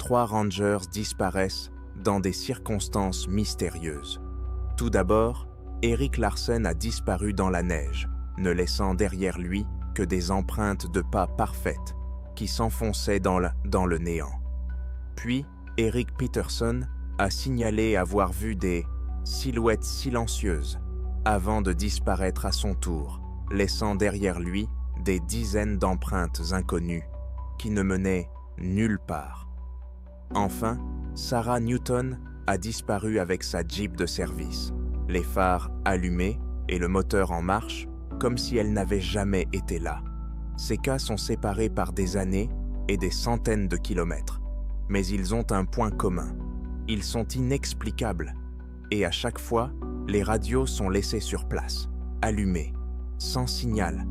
3 rangers disparaissent dans des circonstances mystérieuses. Tout d'abord, Erik Larsen a disparu dans la neige, ne laissant derrière lui que des empreintes de pas parfaites qui s'enfonçaient dans le néant. Puis, Erik Peterson a signalé avoir vu des silhouettes silencieuses avant de disparaître à son tour, laissant derrière lui des dizaines d'empreintes inconnues qui ne menaient nulle part. Enfin, Sarah Newton a disparu avec sa Jeep de service, les phares allumés et le moteur en marche, comme si elle n'avait jamais été là. Ces cas sont séparés par des années et des centaines de kilomètres, mais ils ont un point commun. Ils sont inexplicables, et à chaque fois, les radios sont laissées sur place, allumées, sans signal.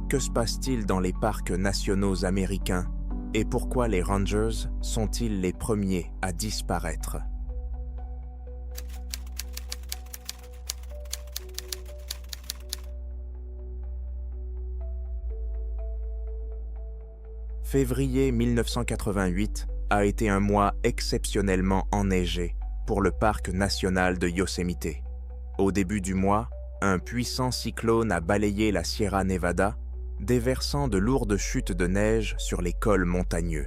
Que se passe-t-il dans les parcs nationaux américains et pourquoi les Rangers sont-ils les premiers à disparaître? Février 1988 a été un mois exceptionnellement enneigé pour le parc national de Yosemite. Au début du mois, un puissant cyclone a balayé la Sierra Nevada, déversant de lourdes chutes de neige sur les cols montagneux.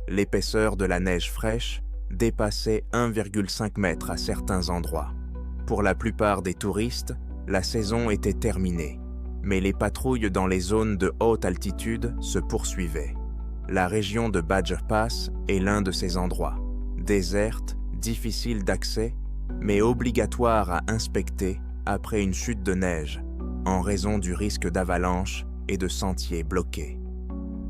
L'épaisseur de la neige fraîche dépassait 1,5 mètre à certains endroits. Pour la plupart des touristes, la saison était terminée, mais les patrouilles dans les zones de haute altitude se poursuivaient. La région de Badger Pass est l'un de ces endroits, déserte, difficile d'accès, mais obligatoire à inspecter après une chute de neige, en raison du risque d'avalanche et de sentiers bloqués.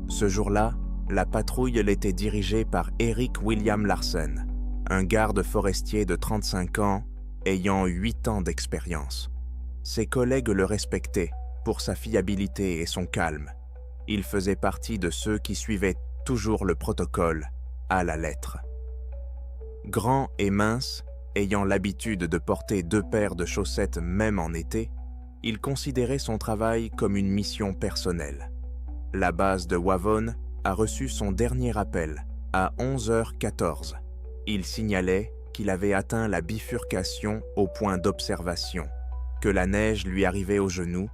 Ce jour-là, la patrouille était dirigée par Erik William Larsen, un garde forestier de 35 ans ayant 8 ans d'expérience. Ses collègues le respectaient pour sa fiabilité et son calme. Il faisait partie de ceux qui suivaient toujours le protocole à la lettre. Grand et mince, ayant l'habitude de porter 2 paires de chaussettes même en été, il considérait son travail comme une mission personnelle. La base de Wavon a reçu son dernier appel à 11h14. Il signalait qu'il avait atteint la bifurcation au point d'observation, que la neige lui arrivait aux genoux,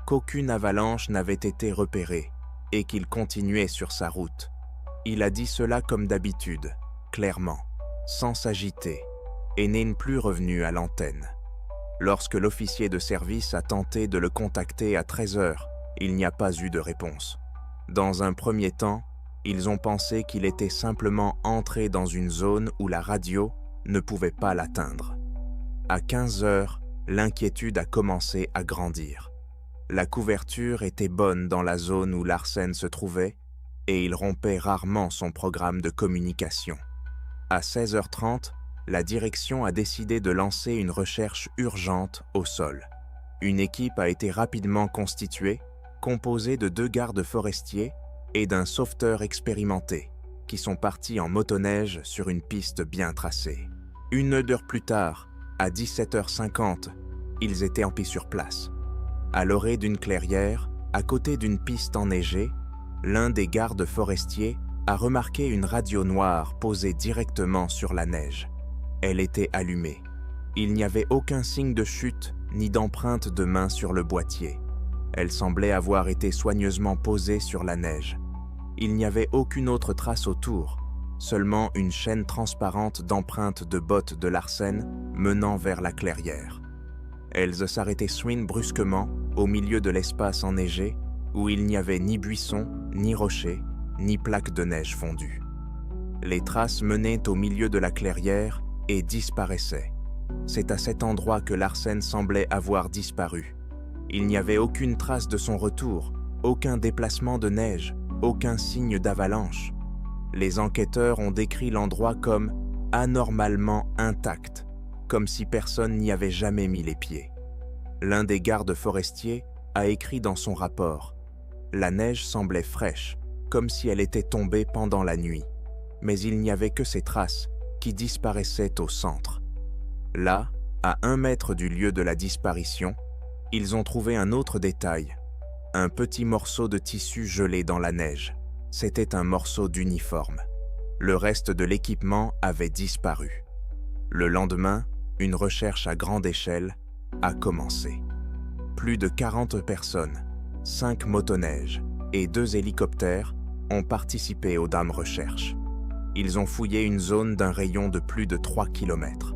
qu'aucune avalanche n'avait été repérée et qu'il continuait sur sa route. Il a dit cela comme d'habitude, clairement, sans s'agiter, et n'est plus revenu à l'antenne. Lorsque l'officier de service a tenté de le contacter à 13h, il n'y a pas eu de réponse. Dans un premier temps, ils ont pensé qu'il était simplement entré dans une zone où la radio ne pouvait pas l'atteindre. À 15h, l'inquiétude a commencé à grandir. La couverture était bonne dans la zone où Larsen se trouvait et il rompait rarement son programme de communication. À 16h30, la direction a décidé de lancer une recherche urgente au sol. Une équipe a été rapidement constituée, composée de 2 gardes forestiers et d'un sauveteur expérimenté, qui sont partis en motoneige sur une piste bien tracée. 1 heure plus tard, à 17h50, ils étaient en sur place. À l'orée d'une clairière, à côté d'une piste enneigée, l'un des gardes forestiers a remarqué une radio noire posée directement sur la neige. Elle était allumée. Il n'y avait aucun signe de chute ni d'empreinte de main sur le boîtier. Elle semblait avoir été soigneusement posée sur la neige. Il n'y avait aucune autre trace autour, seulement une chaîne transparente d'empreintes de bottes de Larsen menant vers la clairière. Elles s'arrêtaient brusquement au milieu de l'espace enneigé où il n'y avait ni buissons, ni rochers, ni plaques de neige fondue. Les traces menaient au milieu de la clairière et disparaissaient. C'est à cet endroit que Larsen semblait avoir disparu. Il n'y avait aucune trace de son retour, aucun déplacement de neige, aucun signe d'avalanche. Les enquêteurs ont décrit l'endroit comme anormalement intact, comme si personne n'y avait jamais mis les pieds. L'un des gardes forestiers a écrit dans son rapport « La neige semblait fraîche, comme si elle était tombée pendant la nuit, mais il n'y avait que ces traces qui disparaissaient au centre. » Là, à 1 mètre du lieu de la disparition, ils ont trouvé un autre détail, un petit morceau de tissu gelé dans la neige. C'était un morceau d'uniforme. Le reste de l'équipement avait disparu. Le lendemain, une recherche à grande échelle a commencé. Plus de 40 personnes, 5 motoneiges et 2 hélicoptères ont participé aux Dames Recherches. Ils ont fouillé une zone d'un rayon de plus de 3 km.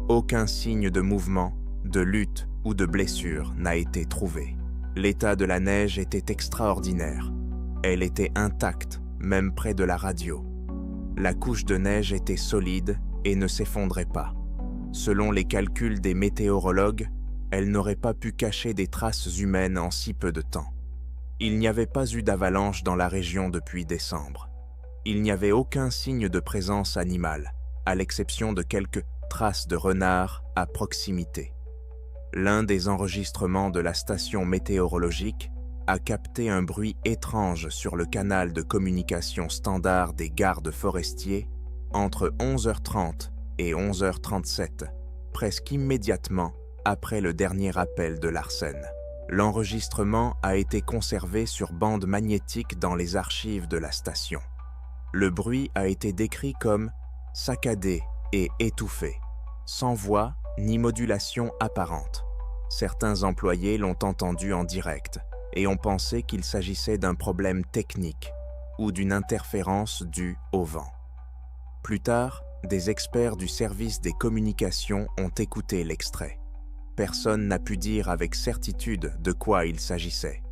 Aucun signe de mouvement, de lutte ou de blessure n'a été trouvé. L'état de la neige était extraordinaire. Elle était intacte, même près de la radio. La couche de neige était solide et ne s'effondrait pas. Selon les calculs des météorologues, elle n'aurait pas pu cacher des traces humaines en si peu de temps. Il n'y avait pas eu d'avalanche dans la région depuis décembre. Il n'y avait aucun signe de présence animale, à l'exception de quelques traces de renards à proximité. L'un des enregistrements de la station météorologique a capté un bruit étrange sur le canal de communication standard des gardes forestiers entre 11h30 et 11h37, presque immédiatement après le dernier appel de Larsen. L'enregistrement a été conservé sur bande magnétique dans les archives de la station. Le bruit a été décrit comme saccadé et étouffé, sans voix ni modulation apparente. Certains employés l'ont entendu en direct et ont pensé qu'il s'agissait d'un problème technique ou d'une interférence due au vent. Plus tard, des experts du service des communications ont écouté l'extrait. Personne n'a pu dire avec certitude de quoi il s'agissait.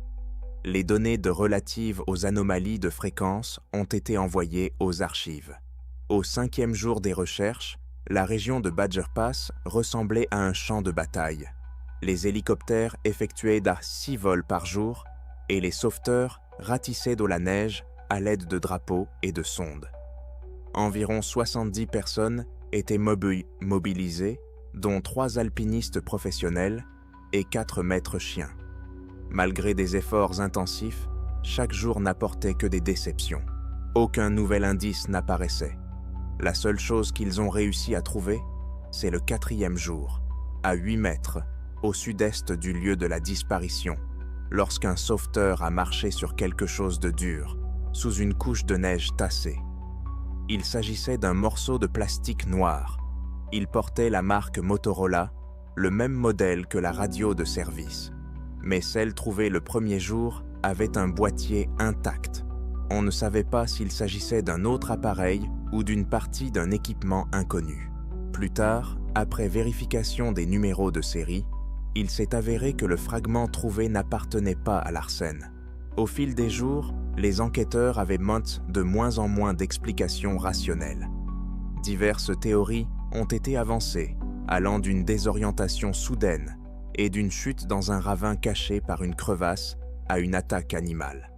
Les données relatives aux anomalies de fréquence ont été envoyées aux archives. Au 5e jour des recherches, la région de Badger Pass ressemblait à un champ de bataille. Les hélicoptères effectuaient 6 vols par jour et les sauveteurs ratissaient de la neige à l'aide de drapeaux et de sondes. Environ 70 personnes étaient mobilisées, dont 3 alpinistes professionnels et 4 maîtres chiens. Malgré des efforts intensifs, chaque jour n'apportait que des déceptions. Aucun nouvel indice n'apparaissait. La seule chose qu'ils ont réussi à trouver, c'est le 4e jour, à 8 mètres, au sud-est du lieu de la disparition, lorsqu'un sauveteur a marché sur quelque chose de dur, sous une couche de neige tassée. Il s'agissait d'un morceau de plastique noir. Il portait la marque Motorola, le même modèle que la radio de service. Mais celle trouvée le premier jour avait un boîtier intact. On ne savait pas s'il s'agissait d'un autre appareil ou d'une partie d'un équipement inconnu. Plus tard, après vérification des numéros de série, il s'est avéré que le fragment trouvé n'appartenait pas à Larsen. Au fil des jours, les enquêteurs avaient de moins en moins d'explications rationnelles. Diverses théories ont été avancées, allant d'une désorientation soudaine et d'une chute dans un ravin caché par une crevasse à une attaque animale.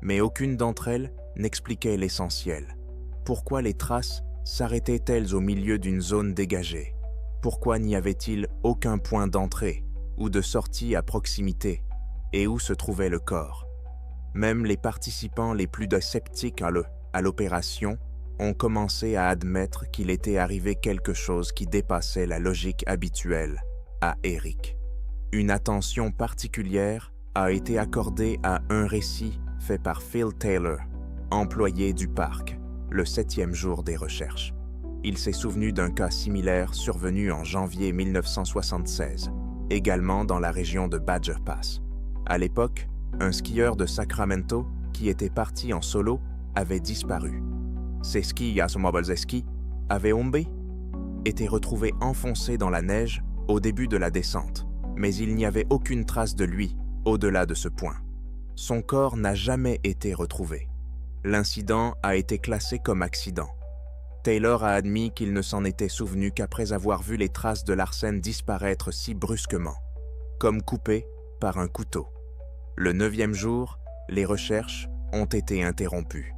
Mais aucune d'entre elles n'expliquait l'essentiel. Pourquoi les traces s'arrêtaient-elles au milieu d'une zone dégagée? Pourquoi n'y avait-il aucun point d'entrée ou de sortie à proximité? Et où se trouvait le corps? Même les participants les plus sceptiques à l'opération ont commencé à admettre qu'il était arrivé quelque chose qui dépassait la logique habituelle à Eric. Une attention particulière a été accordée à un récit fait par Phil Taylor, employé du parc, le 7e jour des recherches. Il s'est souvenu d'un cas similaire survenu en janvier 1976, également dans la région de Badger Pass. À l'époque, un skieur de Sacramento qui était parti en solo avait disparu. Ses skis avaient été retrouvés enfoncés dans la neige au début de la descente, mais il n'y avait aucune trace de lui au-delà de ce point. Son corps n'a jamais été retrouvé. L'incident a été classé comme accident. Taylor a admis qu'il ne s'en était souvenu qu'après avoir vu les traces de Larsen disparaître si brusquement, comme coupées par un couteau. Le 9e jour, les recherches ont été interrompues.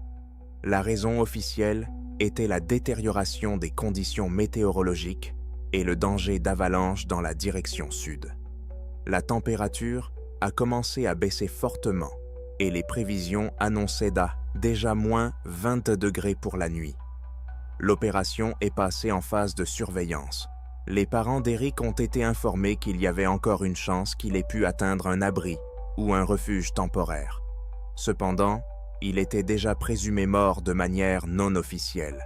La raison officielle était la détérioration des conditions météorologiques et le danger d'avalanche dans la direction sud. La température a commencé à baisser fortement et les prévisions annonçaient déjà moins 20 degrés pour la nuit. L'opération est passée en phase de surveillance. Les parents d'Eric ont été informés qu'il y avait encore une chance qu'il ait pu atteindre un abri ou un refuge temporaire. Cependant, il était déjà présumé mort de manière non officielle.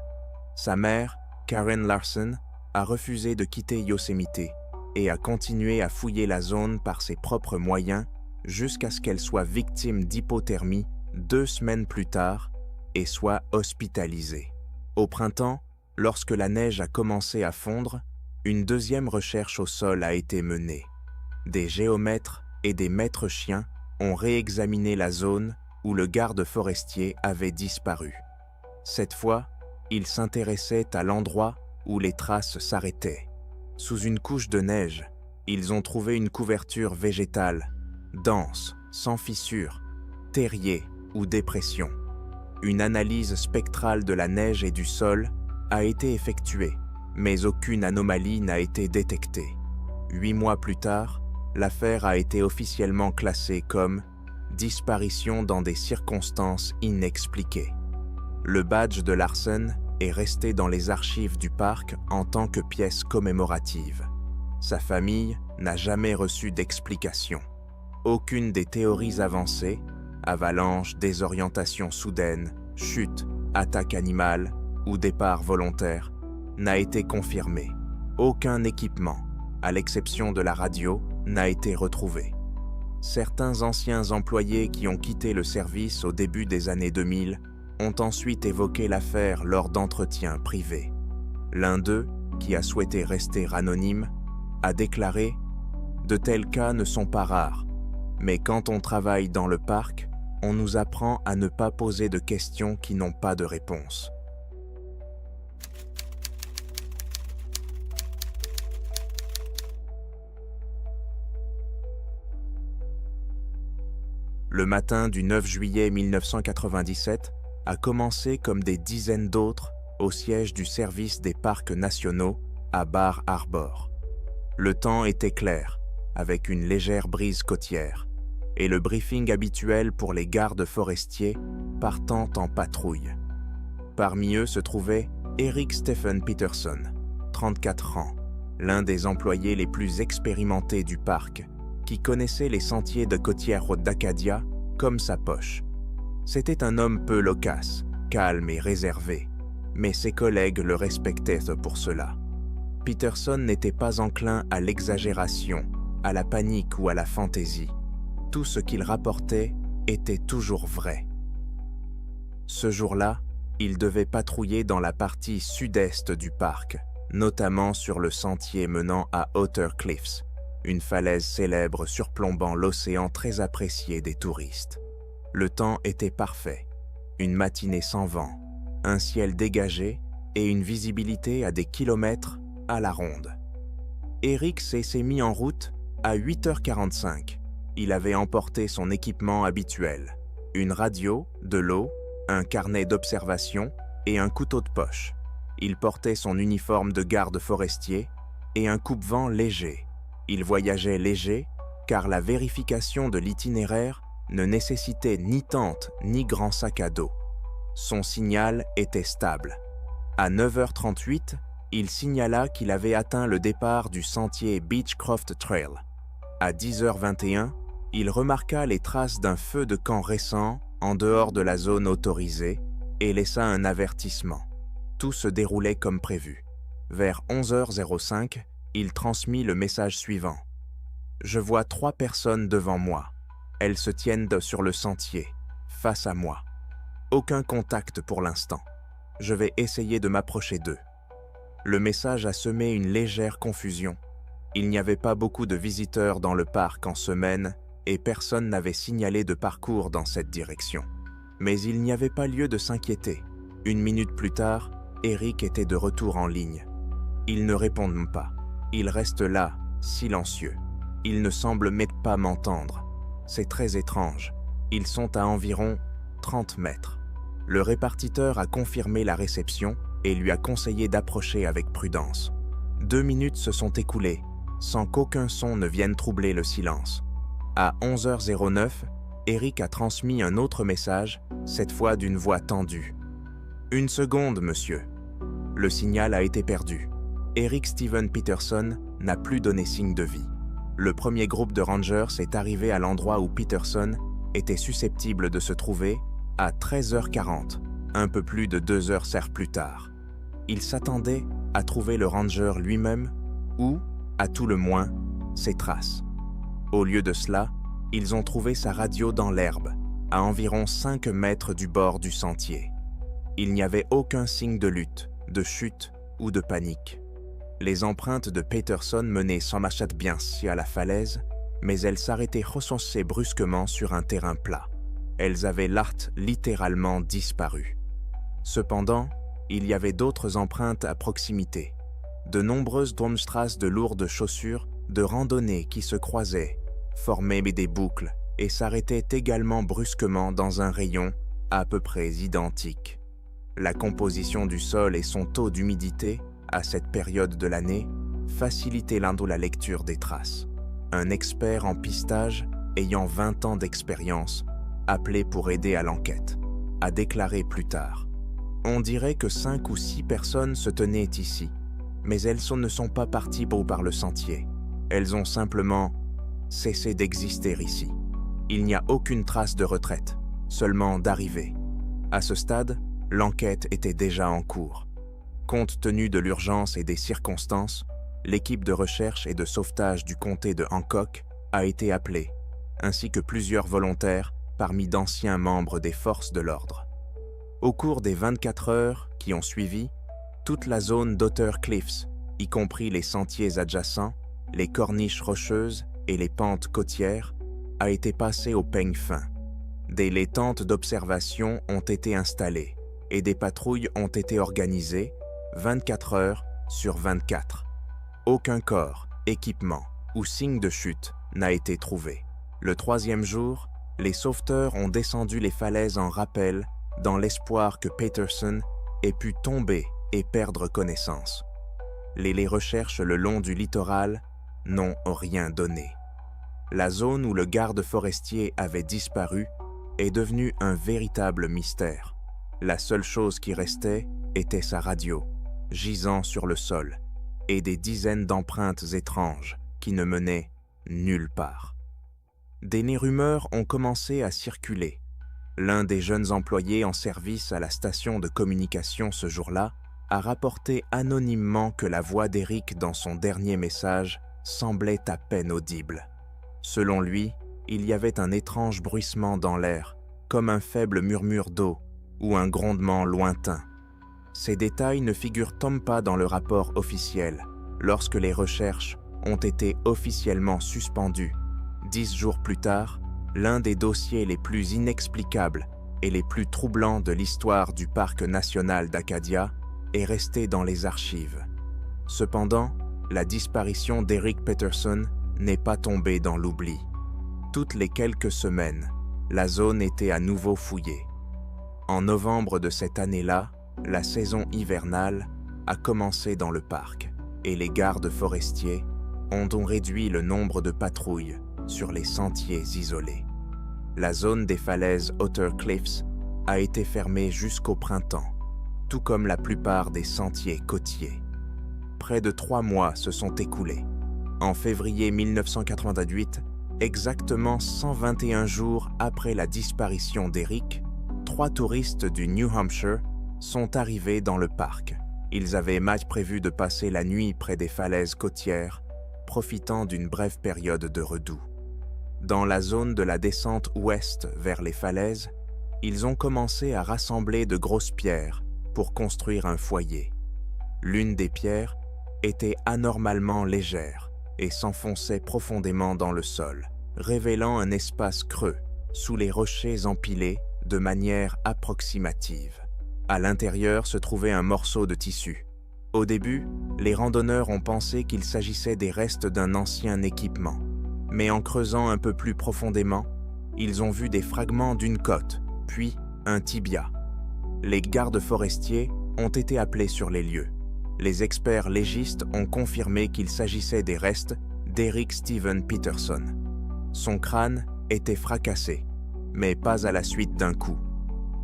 Sa mère, Karen Larson, a refusé de quitter Yosemite et a continué à fouiller la zone par ses propres moyens jusqu'à ce qu'elle soit victime d'hypothermie 2 semaines plus tard et soit hospitalisée. Au printemps, lorsque la neige a commencé à fondre, une deuxième recherche au sol a été menée. Des géomètres et des maîtres chiens ont réexaminé la zone où le garde forestier avait disparu. Cette fois, ils s'intéressaient à l'endroit où les traces s'arrêtaient. Sous une couche de neige, ils ont trouvé une couverture végétale, dense, sans fissures, terrier ou dépression. Une analyse spectrale de la neige et du sol a été effectuée, mais aucune anomalie n'a été détectée. 8 mois plus tard, l'affaire a été officiellement classée comme « disparition dans des circonstances inexpliquées ». Le badge de Larson est resté dans les archives du parc en tant que pièce commémorative. Sa famille n'a jamais reçu d'explication. Aucune des théories avancées, avalanche, désorientation soudaine, chute, attaque animale ou départ volontaire, n'a été confirmée. Aucun équipement, à l'exception de la radio, n'a été retrouvé. Certains anciens employés qui ont quitté le service au début des années 2000 ont ensuite évoqué l'affaire lors d'entretiens privés. L'un d'eux, qui a souhaité rester anonyme, a déclaré « De tels cas ne sont pas rares, mais quand on travaille dans le parc, on nous apprend à ne pas poser de questions qui n'ont pas de réponse. » Le matin du 9 juillet 1997 a commencé comme des dizaines d'autres au siège du service des parcs nationaux à Bar Harbor. Le temps était clair, avec une légère brise côtière, et le briefing habituel pour les gardes forestiers partant en patrouille. Parmi eux se trouvait Eric Stephen Peterson, 34 ans, l'un des employés les plus expérimentés du parc, qui connaissait les sentiers de côtière d'Acadia comme sa poche. C'était un homme peu loquace, calme et réservé, mais ses collègues le respectaient pour cela. Peterson n'était pas enclin à l'exagération, à la panique ou à la fantaisie. Tout ce qu'il rapportait était toujours vrai. Ce jour-là, il devait patrouiller dans la partie sud-est du parc, notamment sur le sentier menant à Otter Cliffs, une falaise célèbre surplombant l'océan très apprécié des touristes. Le temps était parfait, une matinée sans vent, un ciel dégagé et une visibilité à des kilomètres à la ronde. Eric s'est mis en route à 8h45. Il avait emporté son équipement habituel, une radio, de l'eau, un carnet d'observation et un couteau de poche. Il portait son uniforme de garde forestier et un coupe-vent léger. Il voyageait léger car la vérification de l'itinéraire ne nécessitait ni tente ni grand sac à dos. Son signal était stable. À 9h38, il signala qu'il avait atteint le départ du sentier Beechcroft Trail. À 10h21, il remarqua les traces d'un feu de camp récent en dehors de la zone autorisée et laissa un avertissement. Tout se déroulait comme prévu. Vers 11h05, il transmit le message suivant. « Je vois 3 personnes devant moi. Elles se tiennent sur le sentier, face à moi. Aucun contact pour l'instant. Je vais essayer de m'approcher d'eux. » Le message a semé une légère confusion. Il n'y avait pas beaucoup de visiteurs dans le parc en semaine et personne n'avait signalé de parcours dans cette direction. Mais il n'y avait pas lieu de s'inquiéter. 1 minute plus tard, Eric était de retour en ligne. Il ne répond pas. Il reste là, silencieux. Il ne semble même pas m'entendre. C'est très étrange. Ils sont à environ 30 mètres. Le répartiteur a confirmé la réception et lui a conseillé d'approcher avec prudence. 2 minutes se sont écoulées, sans qu'aucun son ne vienne troubler le silence. À 11h09, Eric a transmis un autre message, cette fois d'une voix tendue. « 1 seconde, monsieur. » Le signal a été perdu. Eric Stephen Peterson n'a plus donné signe de vie. Le premier groupe de rangers est arrivé à l'endroit où Peterson était susceptible de se trouver à 13h40, un peu plus de 2 heures plus tard. Ils s'attendaient à trouver le ranger lui-même ou, à tout le moins, ses traces. Au lieu de cela, ils ont trouvé sa radio dans l'herbe, à environ 5 mètres du bord du sentier. Il n'y avait aucun signe de lutte, de chute ou de panique. Les empreintes de Peterson menaient sans machette bien si à la falaise, mais elles s'arrêtaient ressensées brusquement sur un terrain plat. Elles avaient littéralement disparu. Cependant, il y avait d'autres empreintes à proximité. De nombreuses Domstrasse de lourdes chaussures de randonnée qui se croisaient, formaient des boucles et s'arrêtaient également brusquement dans un rayon à peu près identique. La composition du sol et son taux d'humidité, à cette période de l'année, facilitaient la lecture des traces. Un expert en pistage, ayant 20 ans d'expérience, appelé pour aider à l'enquête, a déclaré plus tard. On dirait que 5 ou 6 personnes se tenaient ici, mais elles ne sont pas parties par le sentier. Elles ont simplement cessé d'exister ici. Il n'y a aucune trace de retraite, seulement d'arrivée. À ce stade, l'enquête était déjà en cours. Compte tenu de l'urgence et des circonstances, l'équipe de recherche et de sauvetage du comté de Hancock a été appelée, ainsi que plusieurs volontaires parmi d'anciens membres des forces de l'ordre. Au cours des 24 heures qui ont suivi, toute la zone d'Otter Cliffs, y compris les sentiers adjacents, les corniches rocheuses et les pentes côtières, a été passée au peigne fin. Les tentes d'observation ont été installées et des patrouilles ont été organisées 24 heures sur 24. Aucun corps, équipement ou signe de chute n'a été trouvé. Le 3e jour, les sauveteurs ont descendu les falaises en rappel dans l'espoir que Peterson ait pu tomber et perdre connaissance. Les recherches le long du littoral n'ont rien donné. La zone où le garde forestier avait disparu est devenue un véritable mystère. La seule chose qui restait était sa radio, gisant sur le sol, et des dizaines d'empreintes étranges qui ne menaient nulle part. Des rumeurs ont commencé à circuler. L'un des jeunes employés en service à la station de communication ce jour-là a rapporté anonymement que la voix d'Eric dans son dernier message semblait à peine audible. Selon lui, il y avait un étrange bruissement dans l'air, comme un faible murmure d'eau ou un grondement lointain. Ces détails ne figurent pas dans le rapport officiel, lorsque les recherches ont été officiellement suspendues. 10 jours plus tard, l'un des dossiers les plus inexplicables et les plus troublants de l'histoire du parc national d'Acadia est resté dans les archives. Cependant, la disparition d'Eric Peterson n'est pas tombée dans l'oubli. Toutes les quelques semaines, la zone était à nouveau fouillée. En novembre de cette année-là, la saison hivernale a commencé dans le parc et les gardes forestiers ont réduit le nombre de patrouilles sur les sentiers isolés. La zone des falaises Otter Cliffs a été fermée jusqu'au printemps, tout comme la plupart des sentiers côtiers. Près de 3 mois se sont écoulés. En février 1988, exactement 121 jours après la disparition d'Eric, 3 touristes du New Hampshire sont arrivés dans le parc. Ils avaient prévu de passer la nuit près des falaises côtières, profitant d'une brève période de redoux. Dans la zone de la descente ouest vers les falaises, ils ont commencé à rassembler de grosses pierres pour construire un foyer. L'une des pierres était anormalement légère et s'enfonçait profondément dans le sol, révélant un espace creux sous les rochers empilés de manière approximative. À l'intérieur se trouvait un morceau de tissu. Au début, les randonneurs ont pensé qu'il s'agissait des restes d'un ancien équipement. Mais en creusant un peu plus profondément, ils ont vu des fragments d'une côte, puis un tibia. Les gardes forestiers ont été appelés sur les lieux. Les experts légistes ont confirmé qu'il s'agissait des restes d'Eric Steven Peterson. Son crâne était fracassé, mais pas à la suite d'un coup.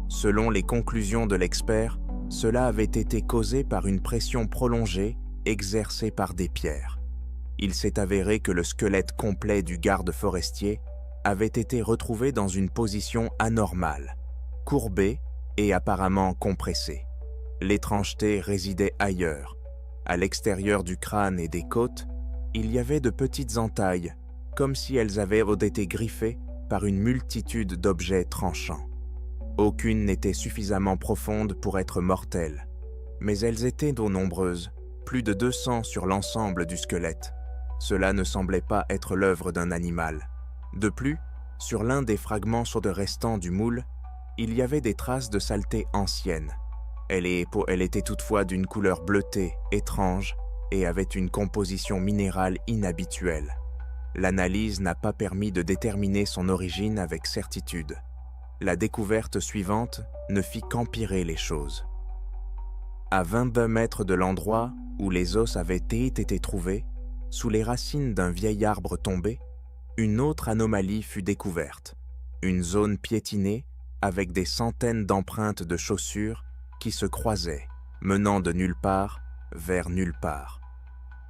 Selon les conclusions de l'expert, cela avait été causé par une pression prolongée exercée par des pierres. Il s'est avéré que le squelette complet du garde forestier avait été retrouvé dans une position anormale, courbé et apparemment compressé. L'étrangeté résidait ailleurs. À l'extérieur du crâne et des côtes, il y avait de petites entailles, comme si elles avaient été griffées par une multitude d'objets tranchants. Aucune n'était suffisamment profonde pour être mortelle, mais elles étaient trop nombreuses, plus de 200 sur l'ensemble du squelette. Cela ne semblait pas être l'œuvre d'un animal. De plus, sur l'un des fragments restants du moule, il y avait des traces de saleté ancienne. Elle était toutefois d'une couleur bleutée, étrange, et avait une composition minérale inhabituelle. L'analyse n'a pas permis de déterminer son origine avec certitude. La découverte suivante ne fit qu'empirer les choses. À 22 mètres de l'endroit où les os avaient été trouvés, sous les racines d'un vieil arbre tombé, une autre anomalie fut découverte. Une zone piétinée avec des centaines d'empreintes de chaussures qui se croisaient, menant de nulle part vers nulle part.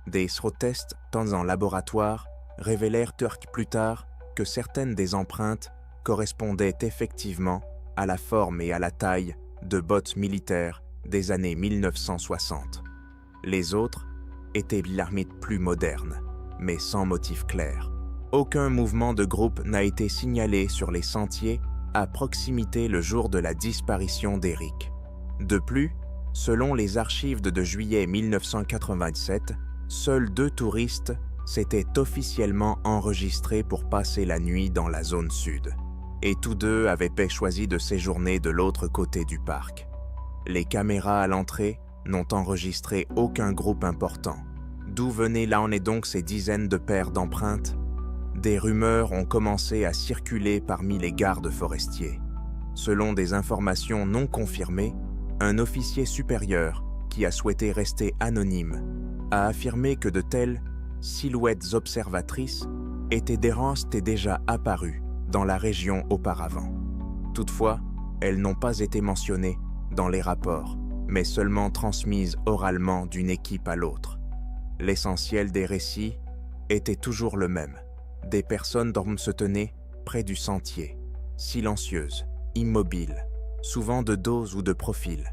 Des tests en laboratoire révélèrent plus tard que certaines des empreintes correspondaient effectivement à la forme et à la taille de bottes militaires des années 1960. Les autres étaient limite plus modernes, mais sans motif clair. Aucun mouvement de groupe n'a été signalé sur les sentiers à proximité le jour de la disparition d'Eric. De plus, selon les archives de juillet 1987, seuls 2 touristes s'étaient officiellement enregistrés pour passer la nuit dans la zone sud, et tous 2 avaient choisi de séjourner de l'autre côté du parc. Les caméras à l'entrée n'ont enregistré aucun groupe important. D'où venaient donc ces dizaines de paires d'empreintes? Des rumeurs ont commencé à circuler parmi les gardes forestiers. Selon des informations non confirmées, un officier supérieur, qui a souhaité rester anonyme, a affirmé que de telles silhouettes observatrices étaient déjà apparues dans la région auparavant. Toutefois, elles n'ont pas été mentionnées dans les rapports, mais seulement transmises oralement d'une équipe à l'autre. L'essentiel des récits était toujours le même. Des personnes se tenaient près du sentier, silencieuses, immobiles, souvent de dos ou de profil.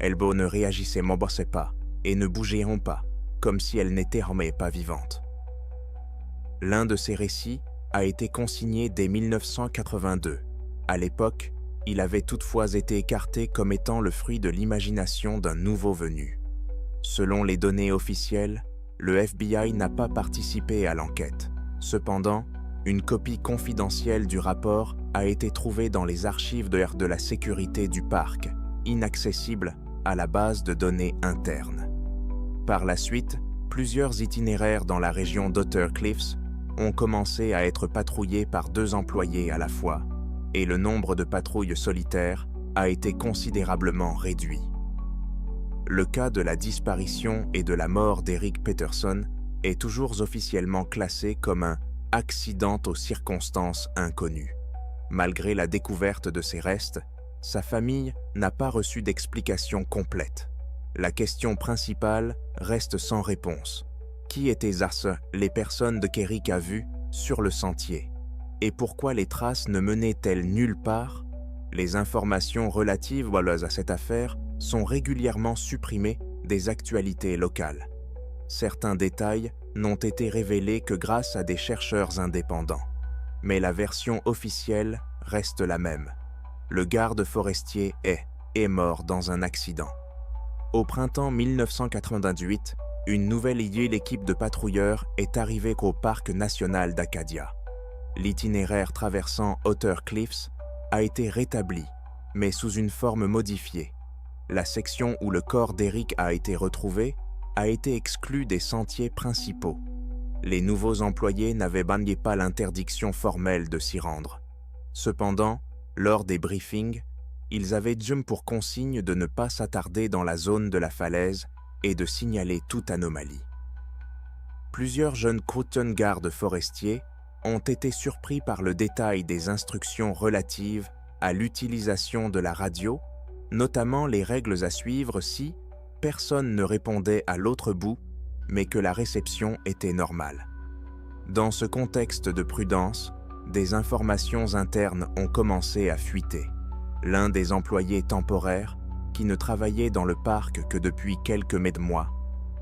Elles ne réagissaient pas et ne bougeaient pas, comme si elles n'étaient pas vivantes. L'un de ces récits a été consigné dès 1982. À l'époque, il avait toutefois été écarté comme étant le fruit de l'imagination d'un nouveau venu. Selon les données officielles, le FBI n'a pas participé à l'enquête. Cependant, une copie confidentielle du rapport a été trouvée dans les archives de la sécurité du parc, inaccessible à la base de données interne. Par la suite, plusieurs itinéraires dans la région d'Otter Cliffs ont commencé à être patrouillés par 2 employés à la fois, et le nombre de patrouilles solitaires a été considérablement réduit. Le cas de la disparition et de la mort d'Eric Peterson est toujours officiellement classé comme un « accident aux circonstances inconnues ». Malgré la découverte de ses restes, sa famille n'a pas reçu d'explication complète. La question principale reste sans réponse. Qui étaient les personnes qu'Eric a vues sur le sentier? Et pourquoi les traces ne menaient-elles nulle part? Les informations relatives à cette affaire sont régulièrement supprimées des actualités locales. Certains détails n'ont été révélés que grâce à des chercheurs indépendants. Mais la version officielle reste la même. Le garde forestier est mort dans un accident. Au printemps 1998, une nouvelle équipe de patrouilleurs est arrivée au parc national d'Acadia. L'itinéraire traversant Otter Cliffs a été rétabli, mais sous une forme modifiée. La section où le corps d'Eric a été retrouvé a été exclue des sentiers principaux. Les nouveaux employés n'avaient pas l'interdiction formelle de s'y rendre. Cependant, lors des briefings, ils avaient pour consigne de ne pas s'attarder dans la zone de la falaise et de signaler toute anomalie. Plusieurs jeunes gardes forestiers ont été surpris par le détail des instructions relatives à l'utilisation de la radio, notamment les règles à suivre si personne ne répondait à l'autre bout, mais que la réception était normale. Dans ce contexte de prudence, des informations internes ont commencé à fuiter. L'un des employés temporaires qui ne travaillait dans le parc que depuis quelques mois,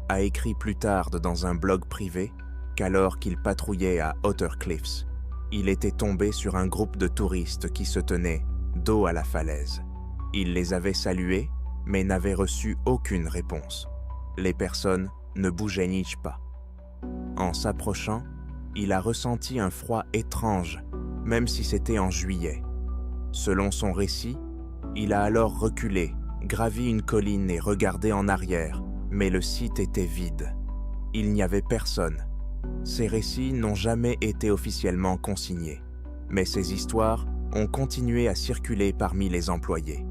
a écrit plus tard dans un blog privé qu'alors qu'il patrouillait à Otter Cliffs, il était tombé sur un groupe de touristes qui se tenaient dos à la falaise. Il les avait salués, mais n'avait reçu aucune réponse. Les personnes ne bougeaient ni pas. En s'approchant, il a ressenti un froid étrange, même si c'était en juillet. Selon son récit, il a alors reculé, gravi une colline et regardé en arrière, mais le site était vide. Il n'y avait personne. Ces récits n'ont jamais été officiellement consignés, mais ces histoires ont continué à circuler parmi les employés.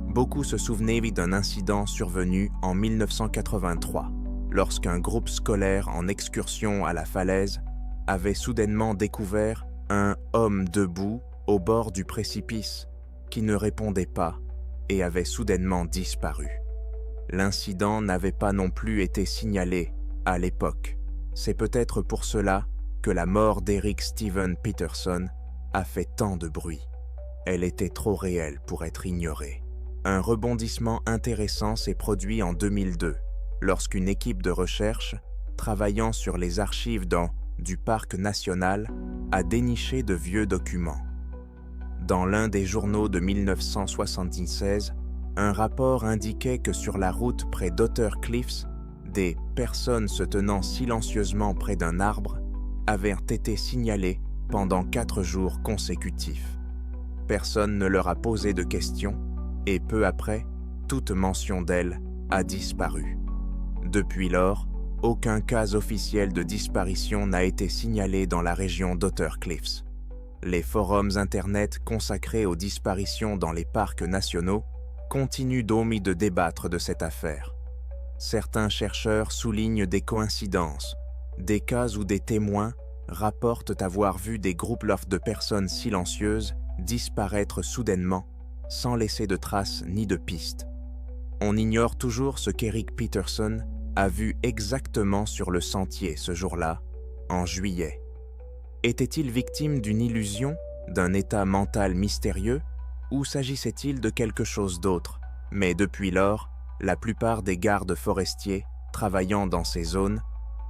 Beaucoup se souvenaient d'un incident survenu en 1983, lorsqu'un groupe scolaire en excursion à la falaise avait soudainement découvert un homme debout au bord du précipice qui ne répondait pas et avait soudainement disparu. L'incident n'avait pas non plus été signalé à l'époque. C'est peut-être pour cela que la mort d'Eric Steven Peterson a fait tant de bruit. Elle était trop réelle pour être ignorée. Un rebondissement intéressant s'est produit en 2002, lorsqu'une équipe de recherche, travaillant sur les archives du parc national, a déniché de vieux documents. Dans l'un des journaux de 1976, un rapport indiquait que sur la route près d'Otter Cliffs, des personnes se tenant silencieusement près d'un arbre avaient été signalées pendant 4 jours consécutifs. Personne ne leur a posé de questions et peu après, toute mention d'elles a disparu. Depuis lors, aucun cas officiel de disparition n'a été signalé dans la région d'Otter Cliffs. Les forums Internet consacrés aux disparitions dans les parcs nationaux continuent de débattre de cette affaire. Certains chercheurs soulignent des coïncidences, des cas où des témoins rapportent avoir vu des groupes de personnes silencieuses disparaître soudainement, sans laisser de traces ni de pistes. On ignore toujours ce qu'Eric Peterson a vu exactement sur le sentier ce jour-là, en juillet. Était-il victime d'une illusion, d'un état mental mystérieux, ou s'agissait-il de quelque chose d'autre? Mais depuis lors, la plupart des gardes forestiers travaillant dans ces zones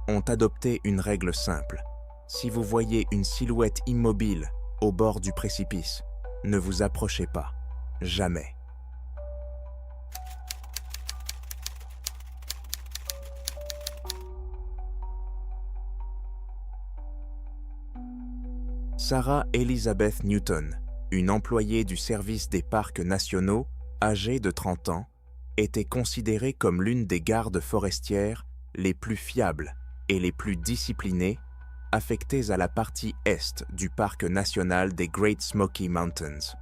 ont adopté une règle simple. Si vous voyez une silhouette immobile au bord du précipice, ne vous approchez pas. Jamais. Sarah Elizabeth Newton, une employée du service des parcs nationaux, âgée de 30 ans, était considérée comme l'une des gardes forestières les plus fiables et les plus disciplinées, affectées à la partie est du parc national des Great Smoky Mountains.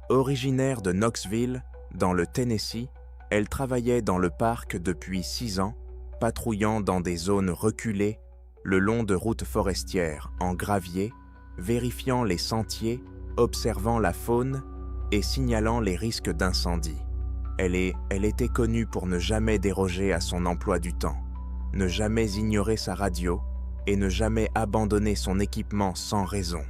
Originaire de Knoxville, dans le Tennessee, elle travaillait dans le parc depuis 6 ans, patrouillant dans des zones reculées le long de routes forestières en gravier, vérifiant les sentiers, observant la faune et signalant les risques d'incendie. Elle était connue pour ne jamais déroger à son emploi du temps, ne jamais ignorer sa radio et ne jamais abandonner son équipement sans raison.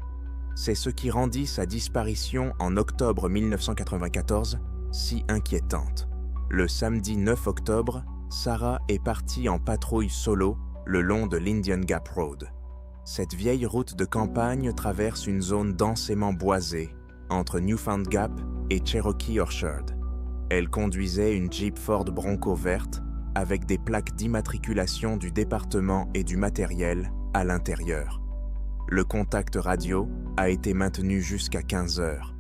C'est ce qui rendit sa disparition en octobre 1994 si inquiétante. Le samedi 9 octobre, Sarah est partie en patrouille solo le long de l'Indian Gap Road. Cette vieille route de campagne traverse une zone densément boisée entre Newfound Gap et Cherokee Orchard. Elle conduisait une Jeep Ford Bronco verte avec des plaques d'immatriculation du département et du matériel à l'intérieur. Le contact radio a été maintenu jusqu'à 15 heures.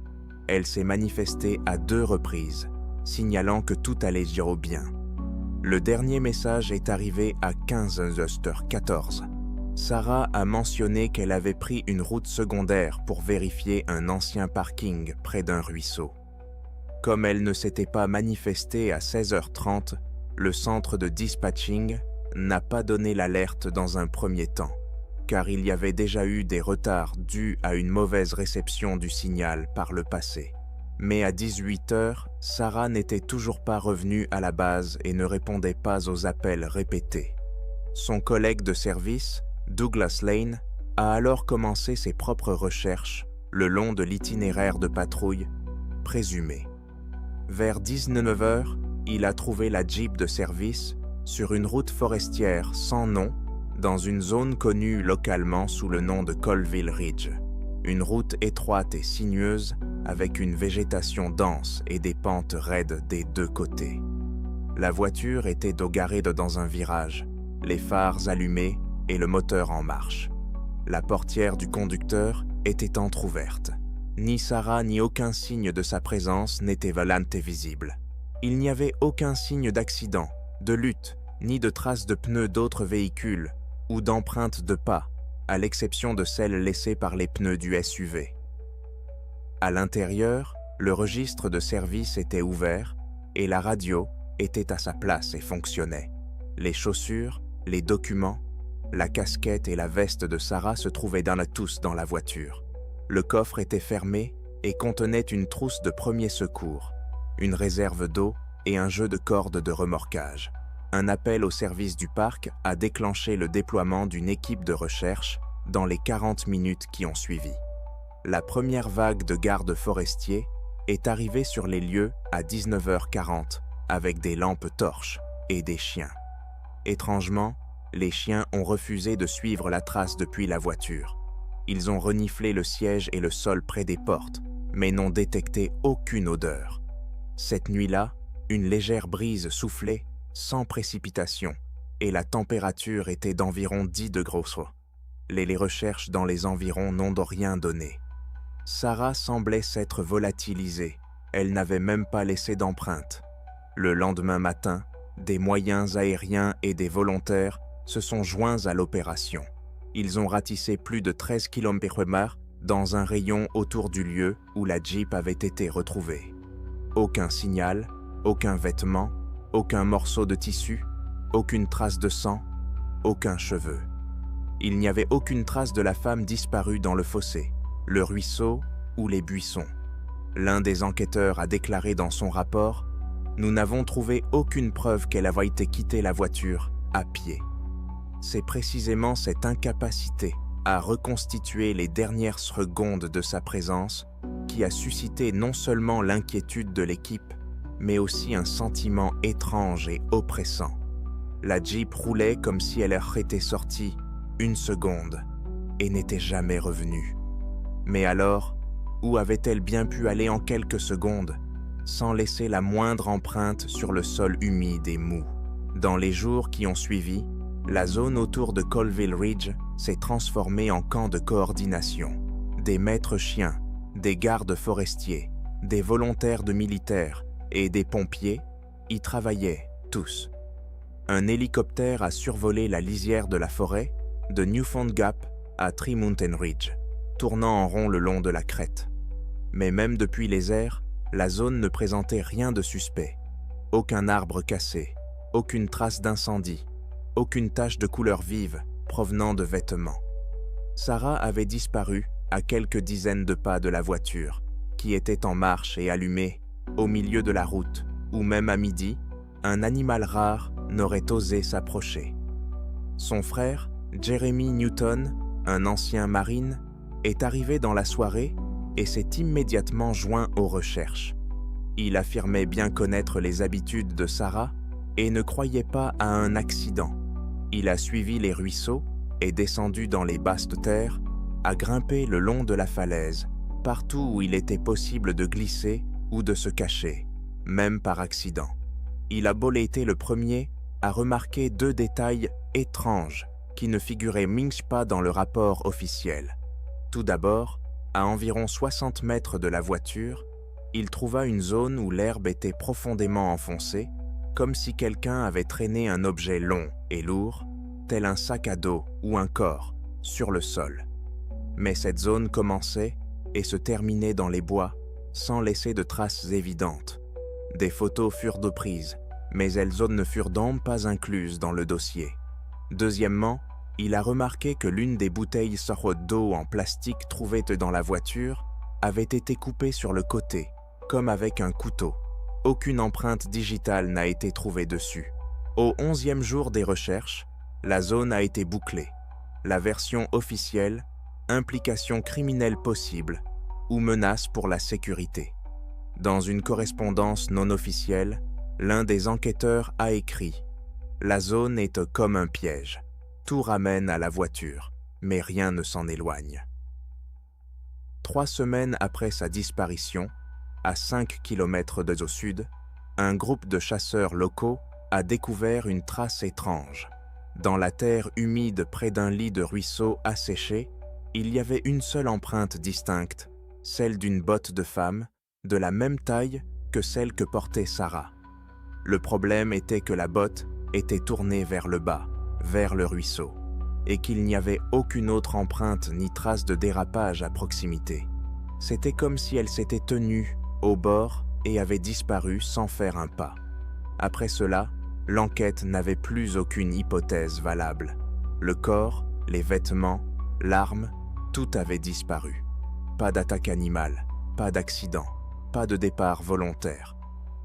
Elle s'est manifestée à 2 reprises, signalant que tout allait bien. Le dernier message est arrivé à 15h14. Sarah a mentionné qu'elle avait pris une route secondaire pour vérifier un ancien parking près d'un ruisseau. Comme elle ne s'était pas manifestée à 16h30, le centre de dispatching n'a pas donné l'alerte dans un premier temps, car il y avait déjà eu des retards dus à une mauvaise réception du signal par le passé. Mais à 18h, Sarah n'était toujours pas revenue à la base et ne répondait pas aux appels répétés. Son collègue de service, Douglas Lane, a alors commencé ses propres recherches le long de l'itinéraire de patrouille présumé. Vers 19h, il a trouvé la Jeep de service sur une route forestière sans nom dans une zone connue localement sous le nom de Colville Ridge. Une route étroite et sinueuse avec une végétation dense et des pentes raides des deux côtés. La voiture était garée dans un virage, les phares allumés et le moteur en marche. La portière du conducteur était entr'ouverte. Ni Sarah ni aucun signe de sa présence n'était visible. Il n'y avait aucun signe d'accident, de lutte, ni de traces de pneus d'autres véhicules ou d'empreintes de pas, à l'exception de celles laissées par les pneus du SUV. À l'intérieur, le registre de service était ouvert et la radio était à sa place et fonctionnait. Les chaussures, les documents, la casquette et la veste de Sarah se trouvaient tous dans la voiture. Le coffre était fermé et contenait une trousse de premiers secours, une réserve d'eau et un jeu de cordes de remorquage. Un appel au service du parc a déclenché le déploiement d'une équipe de recherche dans les 40 minutes qui ont suivi. La première vague de gardes forestiers est arrivée sur les lieux à 19h40 avec des lampes torches et des chiens. Étrangement, les chiens ont refusé de suivre la trace depuis la voiture. Ils ont reniflé le siège et le sol près des portes, mais n'ont détecté aucune odeur. Cette nuit-là, une légère brise soufflait, sans précipitation, et la température était d'environ 10 degrés. Les recherches dans les environs n'ont rien donné. Sarah semblait s'être volatilisée, elle n'avait même pas laissé d'empreinte. Le lendemain matin, des moyens aériens et des volontaires se sont joints à l'opération. Ils ont ratissé plus de 13 km/h dans un rayon autour du lieu où la Jeep avait été retrouvée. Aucun signal, aucun vêtement, aucun morceau de tissu, aucune trace de sang, aucun cheveu. Il n'y avait aucune trace de la femme disparue dans le fossé, le ruisseau ou les buissons. L'un des enquêteurs a déclaré dans son rapport « Nous n'avons trouvé aucune preuve qu'elle avait été quitter la voiture à pied ». C'est précisément cette incapacité à reconstituer les dernières secondes de sa présence qui a suscité non seulement l'inquiétude de l'équipe, mais aussi un sentiment étrange et oppressant. La Jeep roulait comme si elle était sortie une seconde et n'était jamais revenue. Mais alors, où avait-elle bien pu aller en quelques secondes, sans laisser la moindre empreinte sur le sol humide et mou? Dans les jours qui ont suivi, la zone autour de Colville Ridge s'est transformée en camp de coordination. Des maîtres chiens, des gardes forestiers, des volontaires de militaires et des pompiers y travaillaient tous. Un hélicoptère a survolé la lisière de la forêt de Newfound Gap à Tree Mountain Ridge, tournant en rond le long de la crête. Mais même depuis les airs, la zone ne présentait rien de suspect. Aucun arbre cassé, aucune trace d'incendie, aucune tache de couleur vive provenant de vêtements. Sarah avait disparu à quelques dizaines de pas de la voiture, qui était en marche et allumée au milieu de la route, où même à midi, un animal rare n'aurait osé s'approcher. Son frère, Jeremy Newton, un ancien marine, est arrivé dans la soirée et s'est immédiatement joint aux recherches. Il affirmait bien connaître les habitudes de Sarah et ne croyait pas à un accident. Il a suivi les ruisseaux et descendu dans les basses terres, a grimpé le long de la falaise, partout où il était possible de glisser ou de se cacher, même par accident. Il a été le premier à remarquer deux détails étranges qui ne figuraient pas dans le rapport officiel. Tout d'abord, à environ 60 mètres de la voiture, il trouva une zone où l'herbe était profondément enfoncée, comme si quelqu'un avait traîné un objet long et lourd, tel un sac à dos ou un corps, sur le sol. Mais cette zone commençait et se terminait dans les bois, sans laisser de traces évidentes. Des photos furent prises, mais elles ne furent donc pas incluses dans le dossier. Deuxièmement, il a remarqué que l'une des bouteilles d'eau en plastique trouvées dans la voiture avait été coupée sur le côté, comme avec un couteau. Aucune empreinte digitale n'a été trouvée dessus. Au 11e jour des recherches, la zone a été bouclée. La version officielle, implication criminelle possible ou menace pour la sécurité. Dans une correspondance non officielle, L'un des enquêteurs a écrit « La zone est comme un piège. Tout ramène à la voiture, mais rien ne s'en éloigne. » 3 semaines après sa disparition, à 5 km au sud, un groupe de chasseurs locaux a découvert une trace étrange. Dans la terre humide près d'un lit de ruisseau asséché, il y avait une seule empreinte distincte, celle d'une botte de femme, de la même taille que celle que portait Sarah. Le problème était que la botte était tournée vers le bas, vers le ruisseau, et qu'il n'y avait aucune autre empreinte ni trace de dérapage à proximité. C'était comme si elle s'était tenue au bord et avait disparu sans faire un pas. Après cela, l'enquête n'avait plus aucune hypothèse valable. Le corps, les vêtements, l'arme, tout avait disparu. Pas d'attaque animale, pas d'accident, pas de départ volontaire.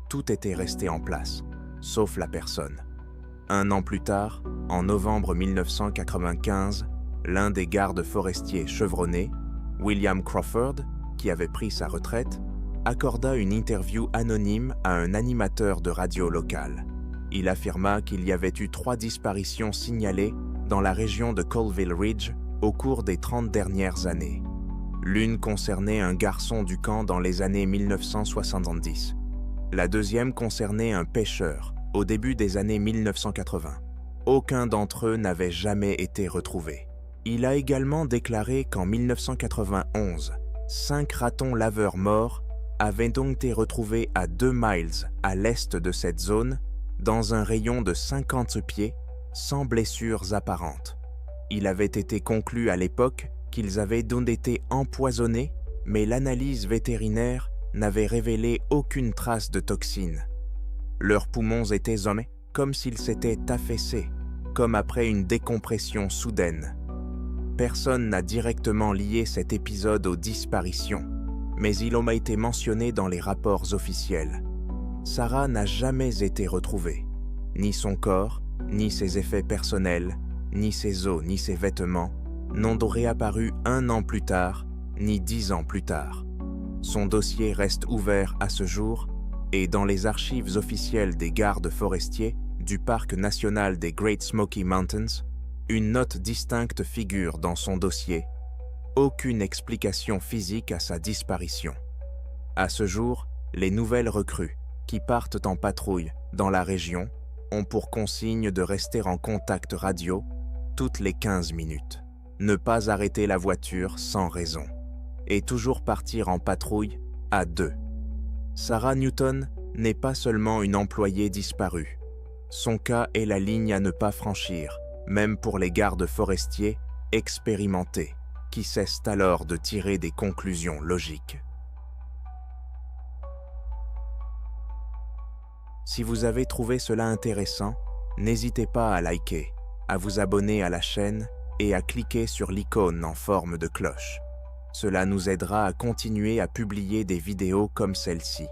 Tout était resté en place, sauf la personne. 1 an plus tard, en novembre 1995, l'un des gardes forestiers chevronnés, William Crawford, qui avait pris sa retraite, accorda une interview anonyme à un animateur de radio local. Il affirma qu'il y avait eu 3 disparitions signalées dans la région de Colville Ridge au cours des 30 dernières années. L'une concernait un garçon du camp dans les années 1970. La deuxième concernait un pêcheur au début des années 1980. Aucun d'entre eux n'avait jamais été retrouvé. Il a également déclaré qu'en 1991, 5 ratons laveurs morts avaient donc été retrouvés à 2 miles à l'est de cette zone, dans un rayon de 50 pieds, sans blessures apparentes. Il avait été conclu à l'époque qu'ils avaient donc été empoisonnés, mais l'analyse vétérinaire n'avait révélé aucune trace de toxine. Leurs poumons étaient comme s'ils s'étaient affaissés, comme après une décompression soudaine. Personne n'a directement lié cet épisode aux disparitions, mais il a été mentionné dans les rapports officiels. Sarah n'a jamais été retrouvée. Ni son corps, ni ses effets personnels, ni ses os, ni ses vêtements n'ont réapparu 1 an plus tard, ni 10 ans plus tard. Son dossier reste ouvert à ce jour et dans les archives officielles des gardes forestiers du parc national des Great Smoky Mountains, une note distincte figure dans son dossier. Aucune explication physique à sa disparition. À ce jour, les nouvelles recrues qui partent en patrouille dans la région ont pour consigne de rester en contact radio toutes les 15 minutes, ne pas arrêter la voiture sans raison, et toujours partir en patrouille à 2. Sarah Newton n'est pas seulement une employée disparue. Son cas est la ligne à ne pas franchir, même pour les gardes forestiers expérimentés, qui cessent alors de tirer des conclusions logiques. Si vous avez trouvé cela intéressant, n'hésitez pas à liker, à vous abonner à la chaîne et à cliquer sur l'icône en forme de cloche. Cela nous aidera à continuer à publier des vidéos comme celle-ci.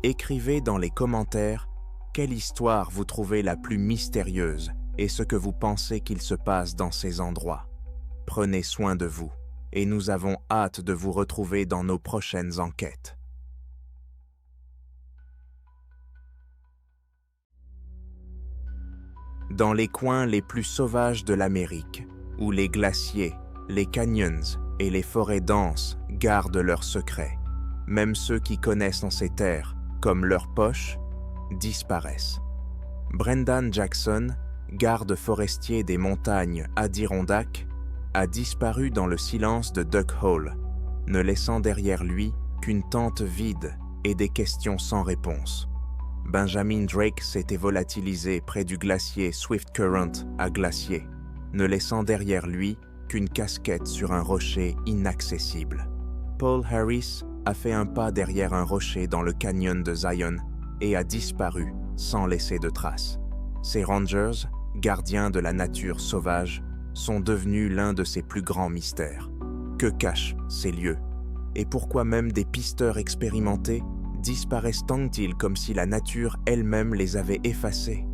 Écrivez dans les commentaires quelle histoire vous trouvez la plus mystérieuse et ce que vous pensez qu'il se passe dans ces endroits. Prenez soin de vous et nous avons hâte de vous retrouver dans nos prochaines enquêtes. Dans les coins les plus sauvages de l'Amérique, où les glaciers, les canyons et les forêts denses gardent leurs secrets, même ceux qui connaissent en ces terres, comme leurs poches, disparaissent. Brendan Jackson, garde forestier des montagnes Adirondack, a disparu dans le silence de Duck Hole, ne laissant derrière lui qu'une tente vide et des questions sans réponse. Benjamin Drake s'était volatilisé près du glacier Swift Current à Glacier, ne laissant derrière lui qu'une casquette sur un rocher inaccessible. Paul Harris a fait un pas derrière un rocher dans le canyon de Zion et a disparu sans laisser de traces. Ces rangers, gardiens de la nature sauvage, sont devenus l'un de ses plus grands mystères. Que cachent ces lieux? Et pourquoi même des pisteurs expérimentés disparaissent tant-ils comme si la nature elle-même les avait effacés?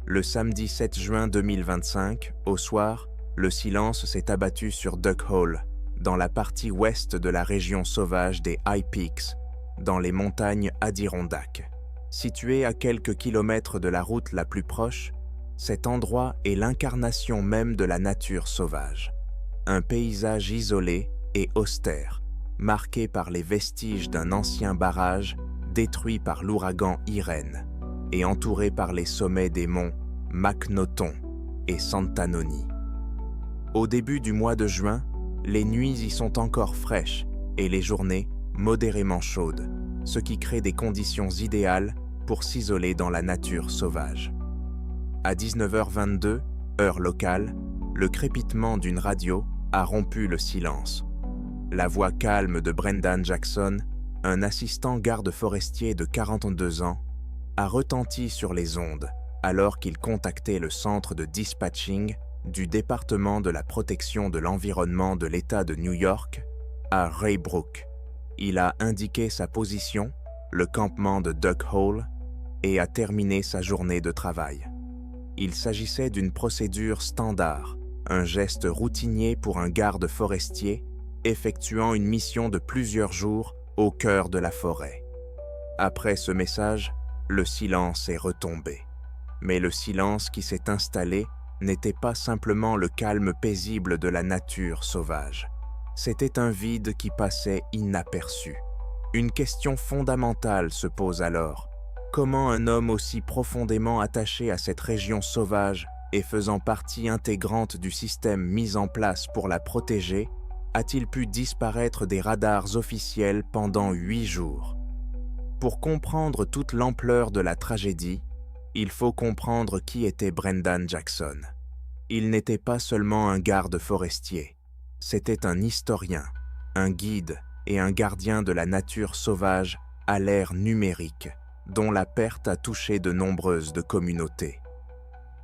Le samedi 7 juin 2025, au soir, le silence s'est abattu sur Duck Hole, dans la partie ouest de la région sauvage des High Peaks, dans les montagnes Adirondack. Situé à quelques kilomètres de la route la plus proche, cet endroit est l'incarnation même de la nature sauvage. Un paysage isolé et austère, marqué par les vestiges d'un ancien barrage détruit par l'ouragan Irène et entouré par les sommets des monts McNaughton et Santanoni. Au début du mois de juin, les nuits y sont encore fraîches et les journées modérément chaudes, ce qui crée des conditions idéales pour s'isoler dans la nature sauvage. À 19h22, heure locale, le crépitement d'une radio a rompu le silence. La voix calme de Brendan Jackson, un assistant garde forestier de 42 ans, a retenti sur les ondes alors qu'il contactait le centre de dispatching du département de la protection de l'environnement de l'État de New York à Raybrook. Il a indiqué sa position, le campement de Duck Hole, et a terminé sa journée de travail. Il s'agissait d'une procédure standard, un geste routinier pour un garde forestier effectuant une mission de plusieurs jours au cœur de la forêt. Après ce message, le silence est retombé. Mais le silence qui s'est installé n'était pas simplement le calme paisible de la nature sauvage. C'était un vide qui passait inaperçu. Une question fondamentale se pose alors. Comment un homme aussi profondément attaché à cette région sauvage et faisant partie intégrante du système mis en place pour la protéger, a-t-il pu disparaître des radars officiels pendant 8 jours? Pour comprendre toute l'ampleur de la tragédie, il faut comprendre qui était Brendan Jackson. Il n'était pas seulement un garde forestier, c'était un historien, un guide et un gardien de la nature sauvage à l'ère numérique, dont la perte a touché de nombreuses communautés.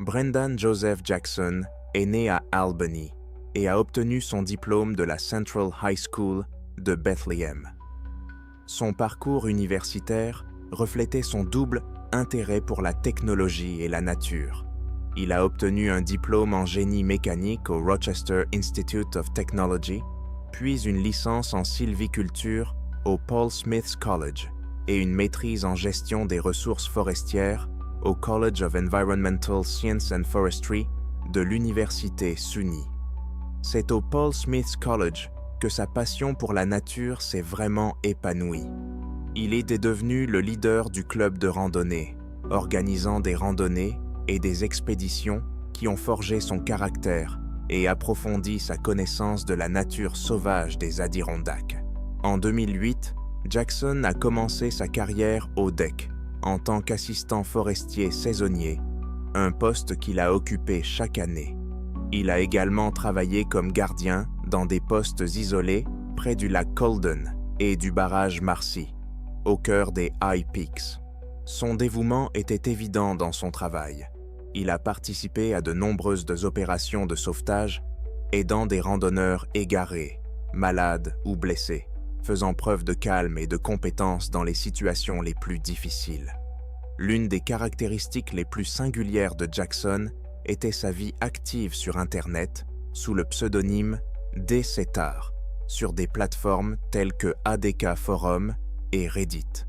Brendan Joseph Jackson est né à Albany et a obtenu son diplôme de la Central High School de Bethlehem. Son parcours universitaire reflétait son double intérêt pour la technologie et la nature. Il a obtenu un diplôme en génie mécanique au Rochester Institute of Technology, puis une licence en sylviculture au Paul Smith's College et une maîtrise en gestion des ressources forestières au College of Environmental Science and Forestry de l'Université SUNY. C'est au Paul Smith's College que sa passion pour la nature s'est vraiment épanouie. Il est devenu le leader du club de randonnée, organisant des randonnées et des expéditions qui ont forgé son caractère et approfondi sa connaissance de la nature sauvage des Adirondacks. En 2008, Jackson a commencé sa carrière au DEC en tant qu'assistant forestier saisonnier, un poste qu'il a occupé chaque année. Il a également travaillé comme gardien dans des postes isolés près du lac Colden et du barrage Marcy, au cœur des High Peaks. Son dévouement était évident dans son travail. Il a participé à de nombreuses opérations de sauvetage, aidant des randonneurs égarés, malades ou blessés, faisant preuve de calme et de compétence dans les situations les plus difficiles. L'une des caractéristiques les plus singulières de Jackson était sa vie active sur Internet sous le pseudonyme D-Setar, sur des plateformes telles que ADK Forum et Reddit.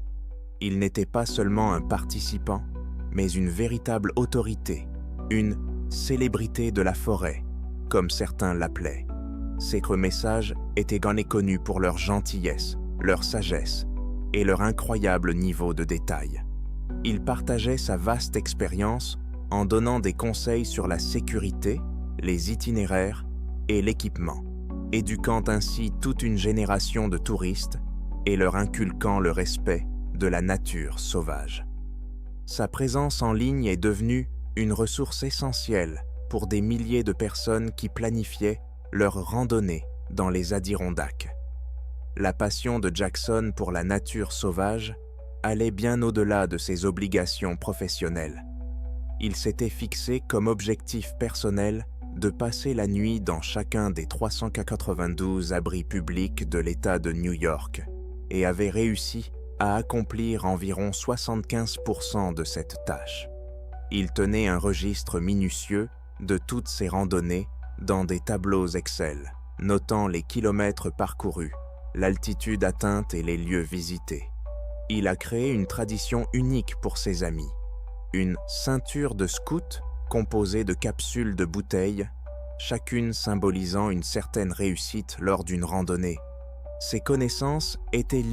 Il n'était pas seulement un participant, mais une véritable autorité, une célébrité de la forêt, comme certains l'appelaient. Ses messages étaient connus pour leur gentillesse, leur sagesse et leur incroyable niveau de détail. Il partageait sa vaste expérience en donnant des conseils sur la sécurité, les itinéraires et l'équipement, éduquant ainsi toute une génération de touristes et leur inculquant le respect de la nature sauvage. Sa présence en ligne est devenue une ressource essentielle pour des milliers de personnes qui planifiaient leur randonnée dans les Adirondacks. La passion de Jackson pour la nature sauvage allait bien au-delà de ses obligations professionnelles. Il s'était fixé comme objectif personnel de passer la nuit dans chacun des 392 abris publics de l'État de New York et avait réussi à accomplir environ 75% de cette tâche. Il tenait un registre minutieux de toutes ses randonnées dans des tableaux Excel, notant les kilomètres parcourus, l'altitude atteinte et les lieux visités. Il a créé une tradition unique pour ses amis, une ceinture de scout composée de capsules de bouteilles, chacune symbolisant une certaine réussite lors d'une randonnée. Ses connaissances étaient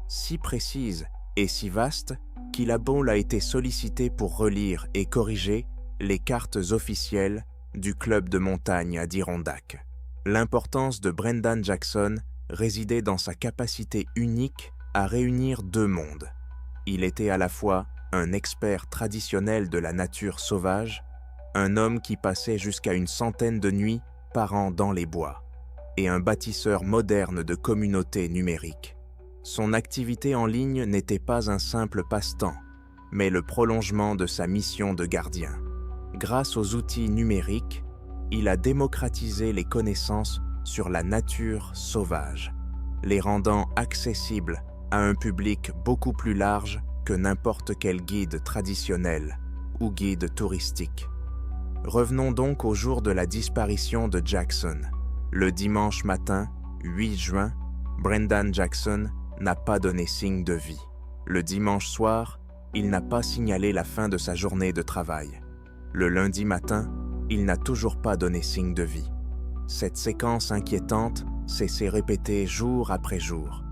si précises et si vastes qu'Illabole a été sollicité pour relire et corriger les cartes officielles du club de montagne Adirondack. L'importance de Brendan Jackson résidait dans sa capacité unique à réunir deux mondes. Il était à la fois un expert traditionnel de la nature sauvage, un homme qui passait jusqu'à une centaine de nuits par an dans les bois, et un bâtisseur moderne de communautés numériques. Son activité en ligne n'était pas un simple passe-temps, mais le prolongement de sa mission de gardien. Grâce aux outils numériques, il a démocratisé les connaissances sur la nature sauvage, les rendant accessibles à un public beaucoup plus large que n'importe quel guide traditionnel ou guide touristique. Revenons donc au jour de la disparition de Jackson. Le dimanche matin, 8 juin, Brendan Jackson n'a pas donné signe de vie. Le dimanche soir, il n'a pas signalé la fin de sa journée de travail. Le lundi matin, il n'a toujours pas donné signe de vie. Cette séquence inquiétante s'est répétée jour après jour.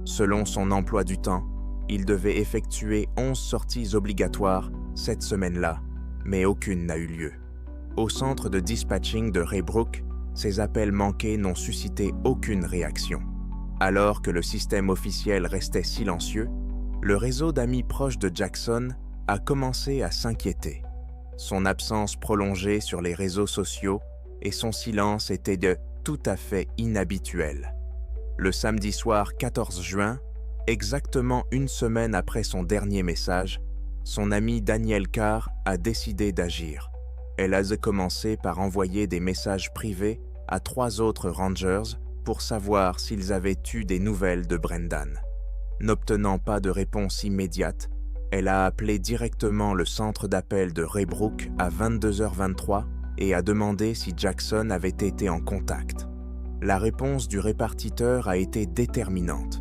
Selon son emploi du temps, il devait effectuer 11 sorties obligatoires cette semaine-là, mais aucune n'a eu lieu. Au centre de dispatching de Raybrook, ces appels manqués n'ont suscité aucune réaction. Alors que le système officiel restait silencieux, le réseau d'amis proches de Jackson a commencé à s'inquiéter. Son absence prolongée sur les réseaux sociaux et son silence étaient tout à fait inhabituels. Le samedi soir 14 juin, exactement une semaine après son dernier message, son ami Danielle Carr a décidé d'agir. Elle a commencé par envoyer des messages privés à 3 autres rangers pour savoir s'ils avaient eu des nouvelles de Brendan. N'obtenant pas de réponse immédiate, elle a appelé directement le centre d'appel de Raybrook à 22h23 et a demandé si Jackson avait été en contact. La réponse du répartiteur a été déterminante.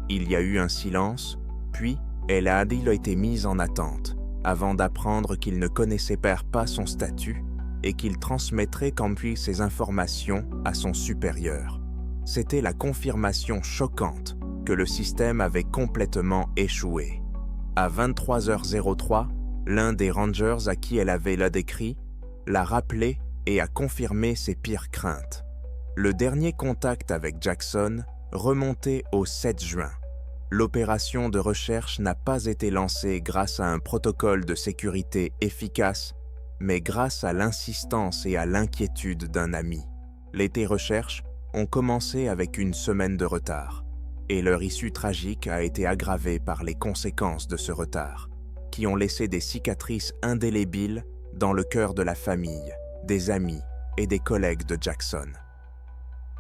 Il y a eu un silence, puis elle a été mise en attente, avant d'apprendre qu'il ne connaissait pas son statut et qu'il transmettrait quand puis ces informations à son supérieur. C'était la confirmation choquante que le système avait complètement échoué. À 23h03, l'un des rangers à qui elle avait décrit l'a rappelé et a confirmé ses pires craintes. Le dernier contact avec Jackson remontait au 7 juin. L'opération de recherche n'a pas été lancée grâce à un protocole de sécurité efficace, mais grâce à l'insistance et à l'inquiétude d'un ami. Les recherches ont commencé avec une semaine de retard, et leur issue tragique a été aggravée par les conséquences de ce retard, qui ont laissé des cicatrices indélébiles dans le cœur de la famille, des amis et des collègues de Jackson.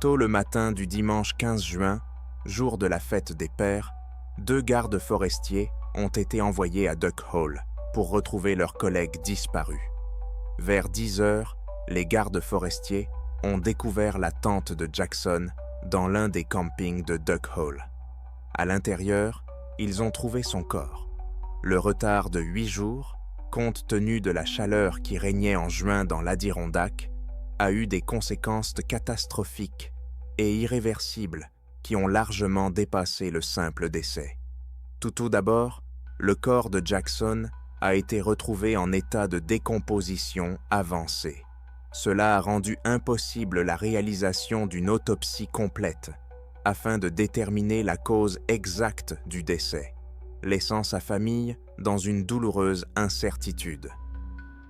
Tôt le matin du dimanche 15 juin, jour de la fête des pères, 2 gardes forestiers ont été envoyés à Duck Hole pour retrouver leurs collègues disparus. Vers 10h, les gardes forestiers ont découvert la tente de Jackson dans l'un des campings de Duck Hole. À l'intérieur, ils ont trouvé son corps. Le retard de 8 jours, compte tenu de la chaleur qui régnait en juin dans l'Adirondack, a eu des conséquences catastrophiques et irréversibles qui ont largement dépassé le simple décès. Tout d'abord, le corps de Jackson a été retrouvé en état de décomposition avancée. Cela a rendu impossible la réalisation d'une autopsie complète afin de déterminer la cause exacte du décès, laissant sa famille dans une douloureuse incertitude.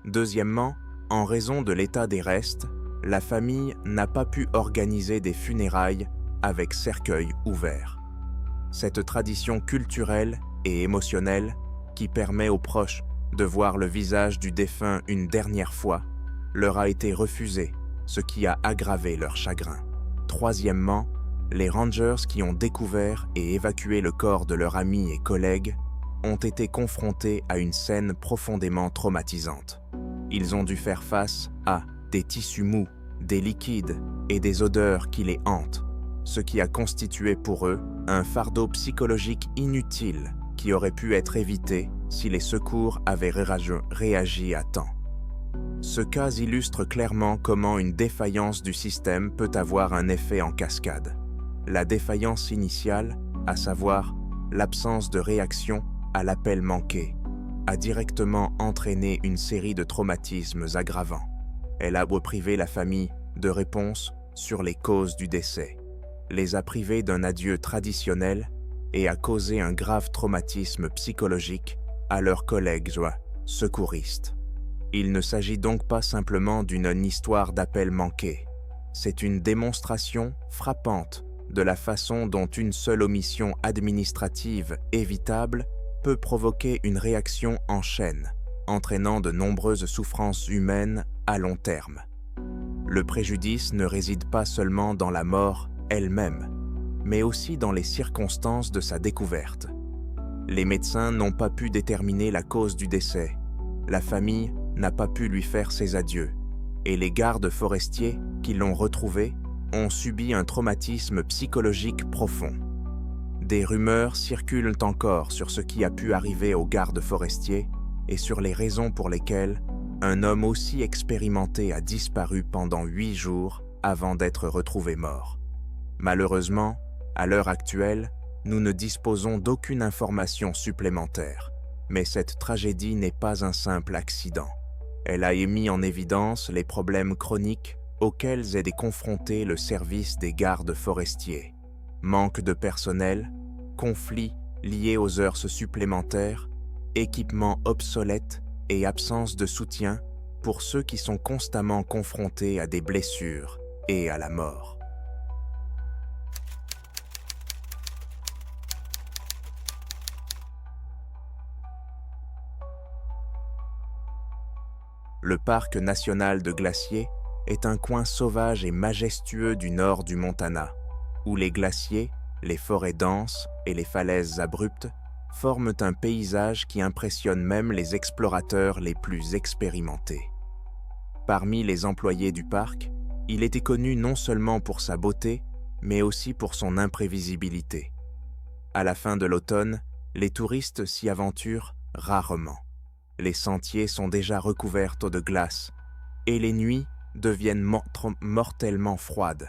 Deuxièmement, en raison de l'état des restes, la famille n'a pas pu organiser des funérailles avec cercueil ouvert. Cette tradition culturelle et émotionnelle qui permet aux proches de voir le visage du défunt une dernière fois leur a été refusée, ce qui a aggravé leur chagrin. Troisièmement, les rangers qui ont découvert et évacué le corps de leur ami et collègue ont été confrontés à une scène profondément traumatisante. Ils ont dû faire face à des tissus mous des liquides et des odeurs qui les hantent, ce qui a constitué pour eux un fardeau psychologique inutile qui aurait pu être évité si les secours avaient réagi à temps. Ce cas illustre clairement comment une défaillance du système peut avoir un effet en cascade. La défaillance initiale, à savoir l'absence de réaction à l'appel manqué, a directement entraîné une série de traumatismes aggravants. Elle a privé la famille de réponses sur les causes du décès, les a privés d'un adieu traditionnel et a causé un grave traumatisme psychologique à leurs collègues secouristes. Il ne s'agit donc pas simplement d'une histoire d'appel manqué. C'est une démonstration frappante de la façon dont une seule omission administrative évitable peut provoquer une réaction en chaîne, entraînant de nombreuses souffrances humaines à long terme. Le préjudice ne réside pas seulement dans la mort elle-même, mais aussi dans les circonstances de sa découverte. Les médecins n'ont pas pu déterminer la cause du décès, la famille n'a pas pu lui faire ses adieux, et les gardes forestiers qui l'ont retrouvé ont subi un traumatisme psychologique profond. Des rumeurs circulent encore sur ce qui a pu arriver aux gardes forestiers et sur les raisons pour lesquelles un homme aussi expérimenté a disparu pendant 8 jours avant d'être retrouvé mort. Malheureusement, à l'heure actuelle, nous ne disposons d'aucune information supplémentaire, mais cette tragédie n'est pas un simple accident. Elle a mis en évidence les problèmes chroniques auxquels est confronté le service des gardes forestiers. Manque de personnel, conflits liés aux heures supplémentaires, équipements obsolètes et absence de soutien pour ceux qui sont constamment confrontés à des blessures et à la mort. Le parc national de Glacier est un coin sauvage et majestueux du nord du Montana, où les glaciers, les forêts denses et les falaises abruptes forment un paysage qui impressionne même les explorateurs les plus expérimentés. Parmi les employés du parc, il était connu non seulement pour sa beauté, mais aussi pour son imprévisibilité. À la fin de l'automne, les touristes s'y aventurent rarement. Les sentiers sont déjà recouverts de glace et les nuits deviennent mortellement froides.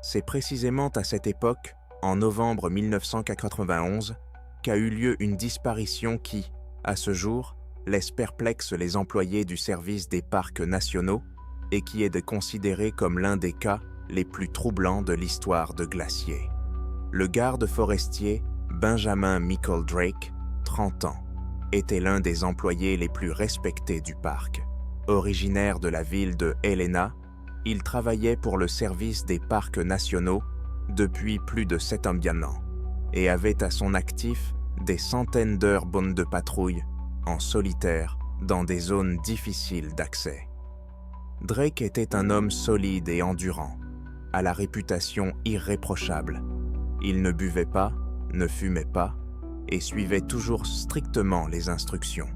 C'est précisément à cette époque, en novembre 1991, qu'a eu lieu une disparition qui, à ce jour, laisse perplexes les employés du service des parcs nationaux et qui est considéré comme l'un des cas les plus troublants de l'histoire de Glacier. Le garde forestier Benjamin Michael Drake, 30 ans, était l'un des employés les plus respectés du parc. Originaire de la ville de Helena, il travaillait pour le service des parcs nationaux depuis plus de 7 ans et avait à son actif des centaines d'heures de patrouille en solitaire dans des zones difficiles d'accès. Drake était un homme solide et endurant, à la réputation irréprochable. Il ne buvait pas, ne fumait pas et suivait toujours strictement les instructions.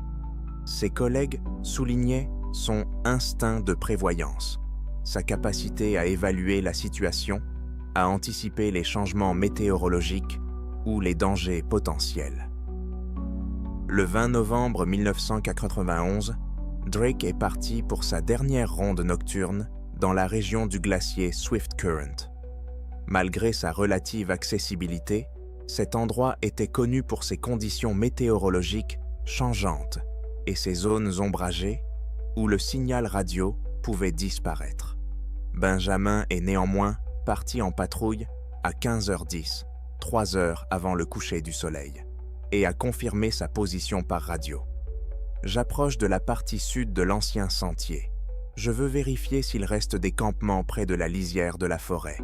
Ses collègues soulignaient son instinct de prévoyance, sa capacité à évaluer la situation, à anticiper les changements météorologiques ou les dangers potentiels. Le 20 novembre 1991, Drake est parti pour sa dernière ronde nocturne dans la région du glacier Swift Current. Malgré sa relative accessibilité, cet endroit était connu pour ses conditions météorologiques changeantes et ses zones ombragées où le signal radio pouvait disparaître. Benjamin est néanmoins parti en patrouille à 15h10, 3 heures avant le coucher du soleil, et a confirmé sa position par radio. J'approche de la partie sud de l'ancien sentier. Je veux vérifier s'il reste des campements près de la lisière de la forêt.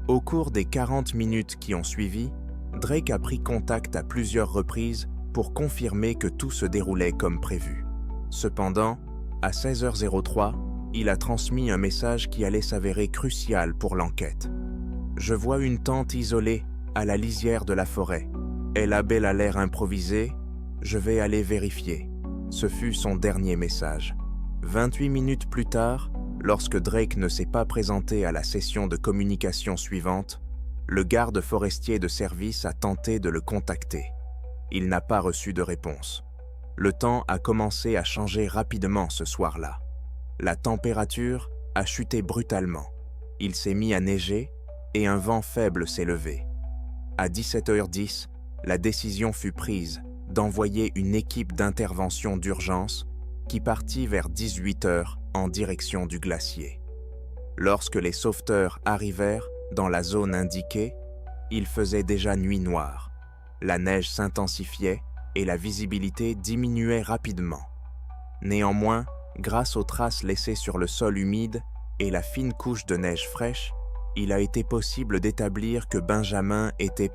Au cours des 40 minutes qui ont suivi, Drake a pris contact à plusieurs reprises pour confirmer que tout se déroulait comme prévu. Cependant, à 16h03, il a transmis un message qui allait s'avérer crucial pour l'enquête. « Je vois une tente isolée à la lisière de la forêt. Elle a bel à l'air improvisée. Je vais aller vérifier. » Ce fut son dernier message. 28 minutes plus tard, Lorsque Drake ne s'est pas présenté à la session de communication suivante, le garde forestier de service a tenté de le contacter. Il n'a pas reçu de réponse. Le temps a commencé à changer rapidement ce soir-là. La température a chuté brutalement. Il s'est mis à neiger et un vent faible s'est levé. À 17h10, la décision fut prise d'envoyer une équipe d'intervention d'urgence qui partit vers 18h en direction du glacier. Lorsque les sauveteurs arrivèrent dans la zone indiquée, il faisait déjà nuit noire. La neige s'intensifiait et la visibilité diminuait rapidement. Néanmoins, grâce aux traces laissées sur le sol humide et la fine couche de neige fraîche, il a été possible d'établir que Benjamin était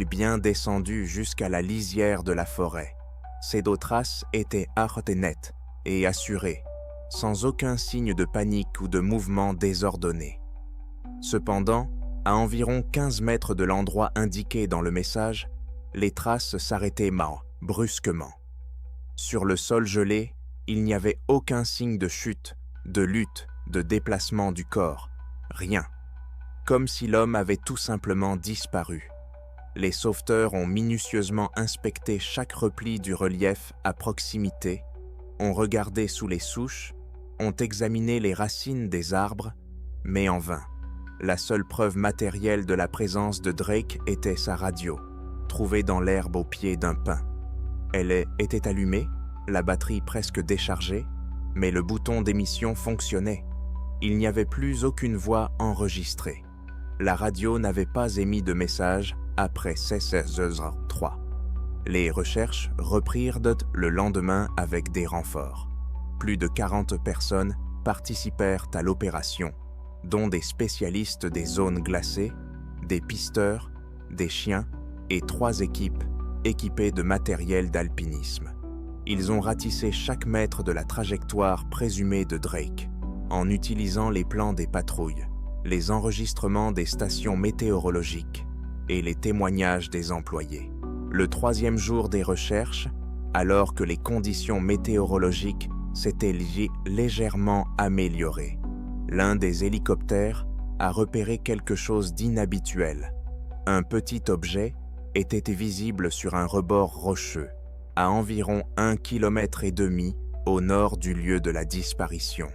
bien descendu jusqu'à la lisière de la forêt. Ces deux traces étaient hardes et nettes et assurées, sans aucun signe de panique ou de mouvement désordonné. Cependant, à environ 15 mètres de l'endroit indiqué dans le message, les traces s'arrêtaient brusquement. Sur le sol gelé, il n'y avait aucun signe de chute, de lutte, de déplacement du corps, rien. Comme si l'homme avait tout simplement disparu. Les sauveteurs ont minutieusement inspecté chaque repli du relief à proximité, ont regardé sous les souches, ont examiné les racines des arbres, mais en vain. La seule preuve matérielle de la présence de Drake était sa radio, trouvée dans l'herbe au pied d'un pin. Elle était allumée, la batterie presque déchargée, mais le bouton d'émission fonctionnait. Il n'y avait plus aucune voix enregistrée. La radio n'avait pas émis de message après 16h03. Les recherches reprirent le lendemain avec des renforts. Plus de 40 personnes participèrent à l'opération, dont des spécialistes des zones glacées, des pisteurs, des chiens et 3 équipes équipées de matériel d'alpinisme. Ils ont ratissé chaque mètre de la trajectoire présumée de Drake, en utilisant les plans des patrouilles, les enregistrements des stations météorologiques et les témoignages des employés. Le 3e jour des recherches, alors que les conditions météorologiques s'étaient légèrement améliorées, l'un des hélicoptères a repéré quelque chose d'inhabituel. Un petit objet était visible sur un rebord rocheux, à environ 1,5 km au nord du lieu de la disparition.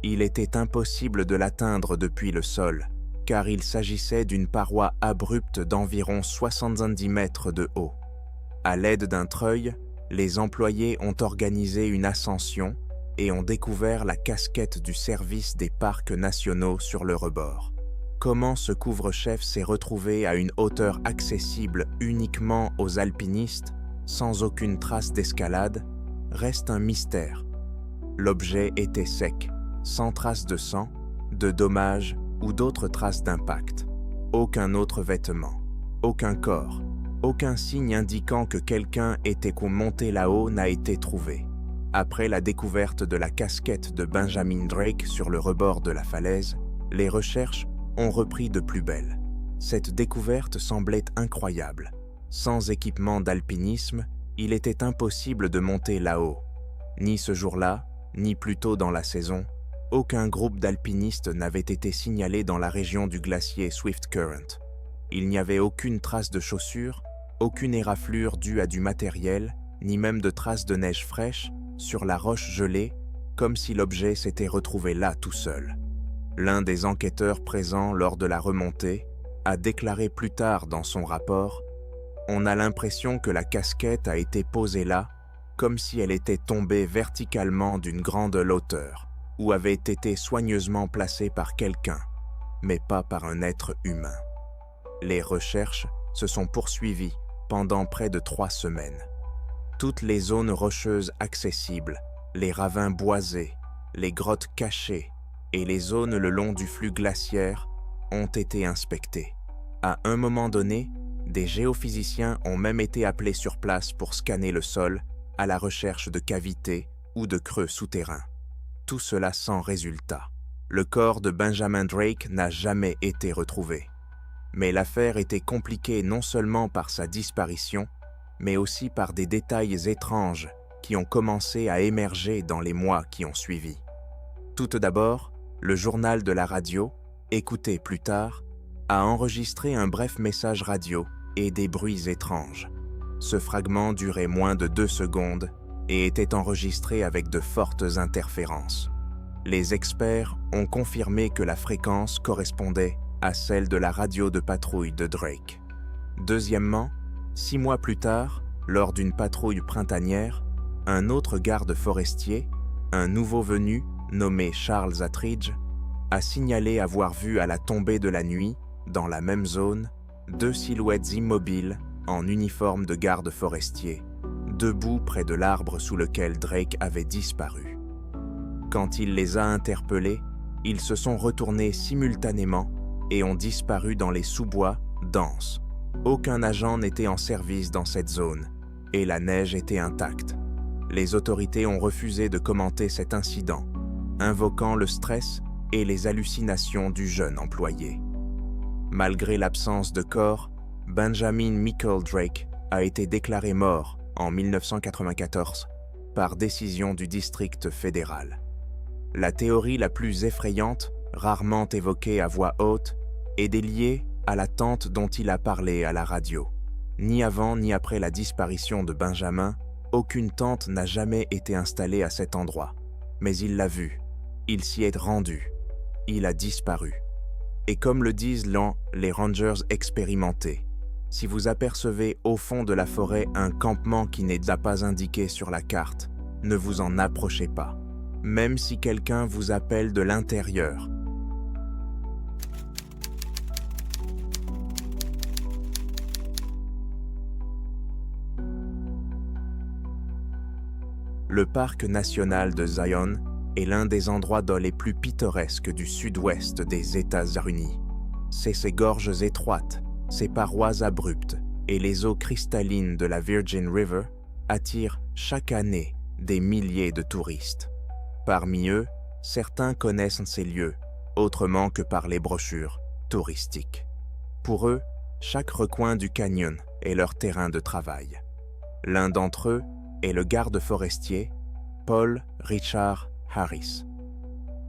Il était impossible de l'atteindre depuis le sol, car il s'agissait d'une paroi abrupte d'environ 70 mètres de haut. À l'aide d'un treuil, les employés ont organisé une ascension et ont découvert la casquette du service des parcs nationaux sur le rebord. Comment ce couvre-chef s'est retrouvé à une hauteur accessible uniquement aux alpinistes, sans aucune trace d'escalade, reste un mystère. L'objet était sec, sans trace de sang, de dommages ou d'autres traces d'impact. Aucun autre vêtement, aucun corps, aucun signe indiquant que quelqu'un était monté là-haut n'a été trouvé. Après la découverte de la casquette de Benjamin Drake sur le rebord de la falaise, les recherches ont repris de plus belle. Cette découverte semblait incroyable. Sans équipement d'alpinisme, il était impossible de monter là-haut. Ni ce jour-là, ni plus tôt dans la saison, aucun groupe d'alpinistes n'avait été signalé dans la région du glacier Swift Current. Il n'y avait aucune trace de chaussures, aucune éraflure due à du matériel, ni même de traces de neige fraîche sur la roche gelée, comme si l'objet s'était retrouvé là tout seul. L'un des enquêteurs présents lors de la remontée a déclaré plus tard dans son rapport « On a l'impression que la casquette a été posée là, comme si elle était tombée verticalement d'une grande hauteur, ou avait été soigneusement placée par quelqu'un, mais pas par un être humain. » Les recherches se sont poursuivies pendant près de 3 semaines. Toutes les zones rocheuses accessibles, les ravins boisés, les grottes cachées et les zones le long du flux glaciaire ont été inspectées. À un moment donné, des géophysiciens ont même été appelés sur place pour scanner le sol à la recherche de cavités ou de creux souterrains. Tout cela sans résultat. Le corps de Benjamin Drake n'a jamais été retrouvé. Mais l'affaire était compliquée non seulement par sa disparition, mais aussi par des détails étranges qui ont commencé à émerger dans les mois qui ont suivi. Tout d'abord, Le journal de la radio, écouté plus tard, a enregistré un bref message radio et des bruits étranges. Ce fragment durait moins de 2 secondes et était enregistré avec de fortes interférences. Les experts ont confirmé que la fréquence correspondait à celle de la radio de patrouille de Drake. Deuxièmement, 6 mois plus tard, lors d'une patrouille printanière, un autre garde forestier, un nouveau venu nommé Charles Attridge, a signalé avoir vu à la tombée de la nuit, dans la même zone, 2 silhouettes immobiles en uniforme de garde forestier, debout près de l'arbre sous lequel Drake avait disparu. Quand il les a interpellés, ils se sont retournés simultanément et ont disparu dans les sous-bois denses. Aucun agent n'était en service dans cette zone et la neige était intacte. Les autorités ont refusé de commenter cet incident, invoquant le stress et les hallucinations du jeune employé. Malgré l'absence de corps, Benjamin Michael Drake a été déclaré mort en 1994 par décision du district fédéral. La théorie la plus effrayante, rarement évoquée à voix haute, est liée à la tente dont il a parlé à la radio. Ni avant ni après la disparition de Benjamin, aucune tente n'a jamais été installée à cet endroit. Mais il l'a vu, il s'y est rendu, il a disparu. Et comme le disent les rangers expérimentés, si vous apercevez au fond de la forêt un campement qui n'est pas indiqué sur la carte, ne vous en approchez pas, même si quelqu'un vous appelle de l'intérieur. Le parc national de Zion est l'un des endroits les plus pittoresques du sud-ouest des États-Unis. C'est ses gorges étroites, ses parois abruptes et les eaux cristallines de la Virgin River attirent chaque année des milliers de touristes. Parmi eux, certains connaissent ces lieux, autrement que par les brochures touristiques. Pour eux, chaque recoin du canyon est leur terrain de travail. L'un d'entre eux est le garde forestier Paul Richard Harris.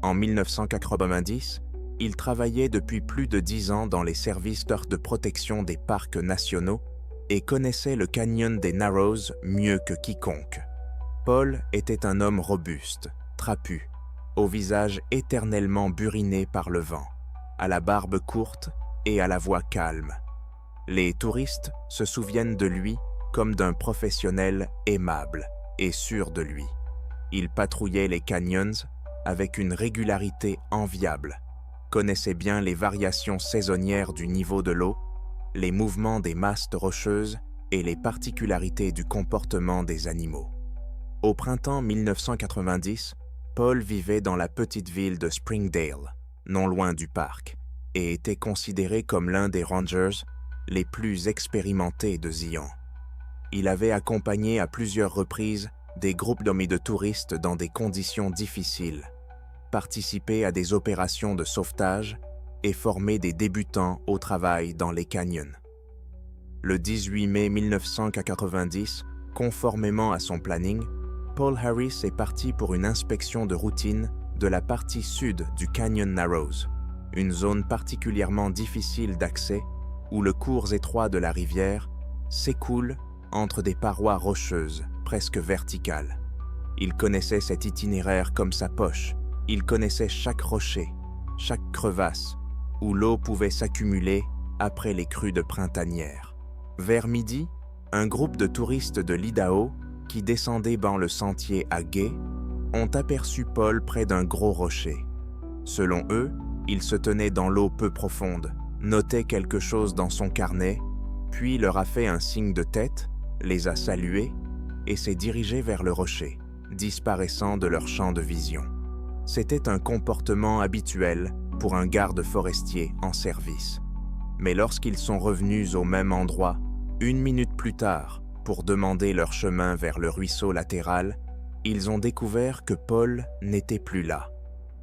En 1990, il travaillait depuis plus de 10 ans dans les services de protection des parcs nationaux et connaissait le canyon des Narrows mieux que quiconque. Paul était un homme robuste, trapu, au visage éternellement buriné par le vent, à la barbe courte et à la voix calme. Les touristes se souviennent de lui comme d'un professionnel aimable et sûr de lui. Il patrouillait les canyons avec une régularité enviable, connaissait bien les variations saisonnières du niveau de l'eau, les mouvements des masses rocheuses et les particularités du comportement des animaux. Au printemps 1990, Paul vivait dans la petite ville de Springdale, non loin du parc, et était considéré comme l'un des rangers les plus expérimentés de Zion. Il avait accompagné à plusieurs reprises des groupes de touristes dans des conditions difficiles, participé à des opérations de sauvetage et formé des débutants au travail dans les canyons. Le 18 mai 1990, conformément à son planning, Paul Harris est parti pour une inspection de routine de la partie sud du Canyon Narrows, une zone particulièrement difficile d'accès où le cours étroit de la rivière s'écoule entre des parois rocheuses, presque verticales. Il connaissait cet itinéraire comme sa poche. Il connaissait chaque rocher, chaque crevasse, où l'eau pouvait s'accumuler après les crues de printanière. Vers midi, un groupe de touristes de l'Idaho, qui descendaient dans le sentier à gué, ont aperçu Paul près d'un gros rocher. Selon eux, il se tenait dans l'eau peu profonde, notait quelque chose dans son carnet, puis leur a fait un signe de tête, les a salués et s'est dirigé vers le rocher, disparaissant de leur champ de vision. C'était un comportement habituel pour un garde forestier en service. Mais lorsqu'ils sont revenus au même endroit, 1 minute plus tard, pour demander leur chemin vers le ruisseau latéral, ils ont découvert que Paul n'était plus là.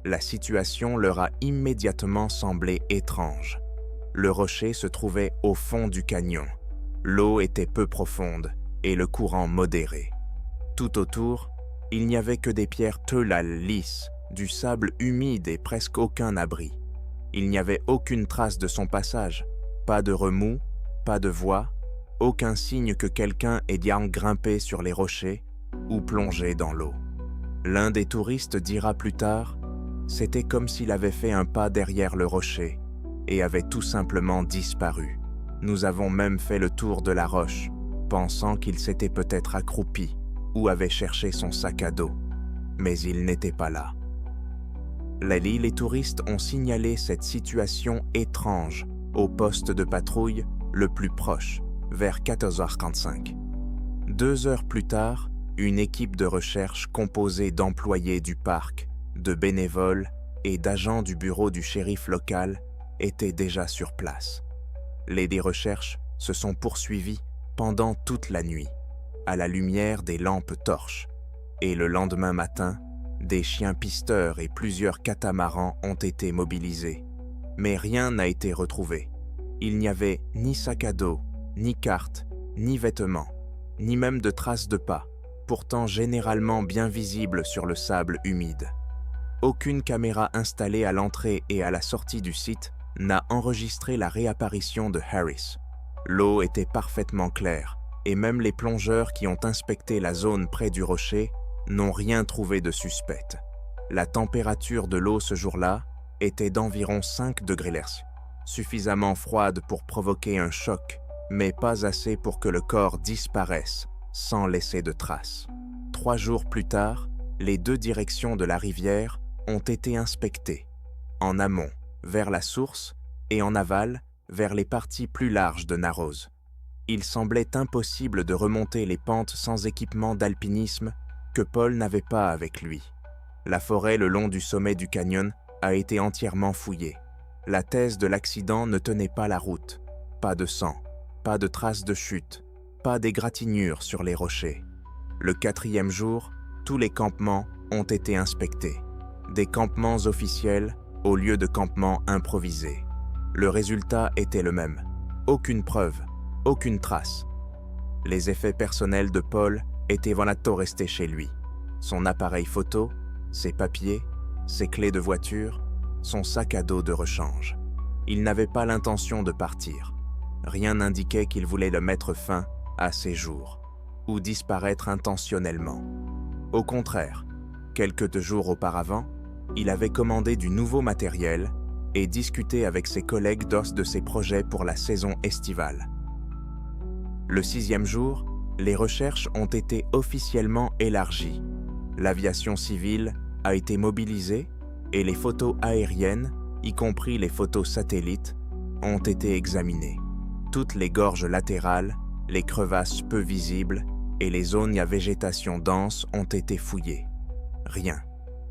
La situation leur a immédiatement semblé étrange. Le rocher se trouvait au fond du canyon. L'eau était peu profonde et le courant modéré. Tout autour, il n'y avait que des pierres teulales lisses du sable humide et presque aucun abri. Il n'y avait aucune trace de son passage, pas de remous, pas de voix, aucun signe que quelqu'un ait bien grimpé sur les rochers ou plongé dans l'eau. L'un des touristes dira plus tard, c'était comme s'il avait fait un pas derrière le rocher et avait tout simplement disparu. Nous avons même fait le tour de la roche, pensant qu'il s'était peut-être accroupi ou avait cherché son sac à dos, mais il n'était pas là. Les touristes ont signalé cette situation étrange au poste de patrouille le plus proche, vers 14h45. 2 heures plus tard, une équipe de recherche composée d'employés du parc, de bénévoles et d'agents du bureau du shérif local était déjà sur place. Les recherches se sont poursuivies pendant toute la nuit, à la lumière des lampes torches, et le lendemain matin, des chiens pisteurs et plusieurs catamarans ont été mobilisés. Mais rien n'a été retrouvé. Il n'y avait ni sac à dos, ni carte, ni vêtements, ni même de traces de pas, pourtant généralement bien visibles sur le sable humide. Aucune caméra installée à l'entrée et à la sortie du site n'a enregistré la réapparition de Harris. L'eau était parfaitement claire, et même les plongeurs qui ont inspecté la zone près du rocher n'ont rien trouvé de suspect. La température de l'eau ce jour-là était d'environ 5 degrés Celsius, suffisamment froide pour provoquer un choc, mais pas assez pour que le corps disparaisse sans laisser de traces. 3 jours plus tard, les 2 directions de la rivière ont été inspectées, en amont, vers la source, et en aval, vers les parties plus larges de Narrows. Il semblait impossible de remonter les pentes sans équipement d'alpinisme que Paul n'avait pas avec lui. La forêt le long du sommet du canyon a été entièrement fouillée. La thèse de l'accident ne tenait pas la route. Pas de sang, pas de traces de chute, pas d'égratignures sur les rochers. Le 4e jour, tous les campements ont été inspectés. Des campements officiels au lieu de campements improvisés. Le résultat était le même. Aucune preuve, aucune trace. Les effets personnels de Paul étaient restés chez lui. Son appareil photo, ses papiers, ses clés de voiture, son sac à dos de rechange. Il n'avait pas l'intention de partir. Rien n'indiquait qu'il voulait mettre fin à ses jours ou disparaître intentionnellement. Au contraire, quelques jours auparavant, il avait commandé du nouveau matériel et discuté avec ses collègues de ses projets pour la saison estivale. Le 6e jour, les recherches ont été officiellement élargies. L'aviation civile a été mobilisée et les photos aériennes, y compris les photos satellites, ont été examinées. Toutes les gorges latérales, les crevasses peu visibles et les zones à végétation dense ont été fouillées. Rien.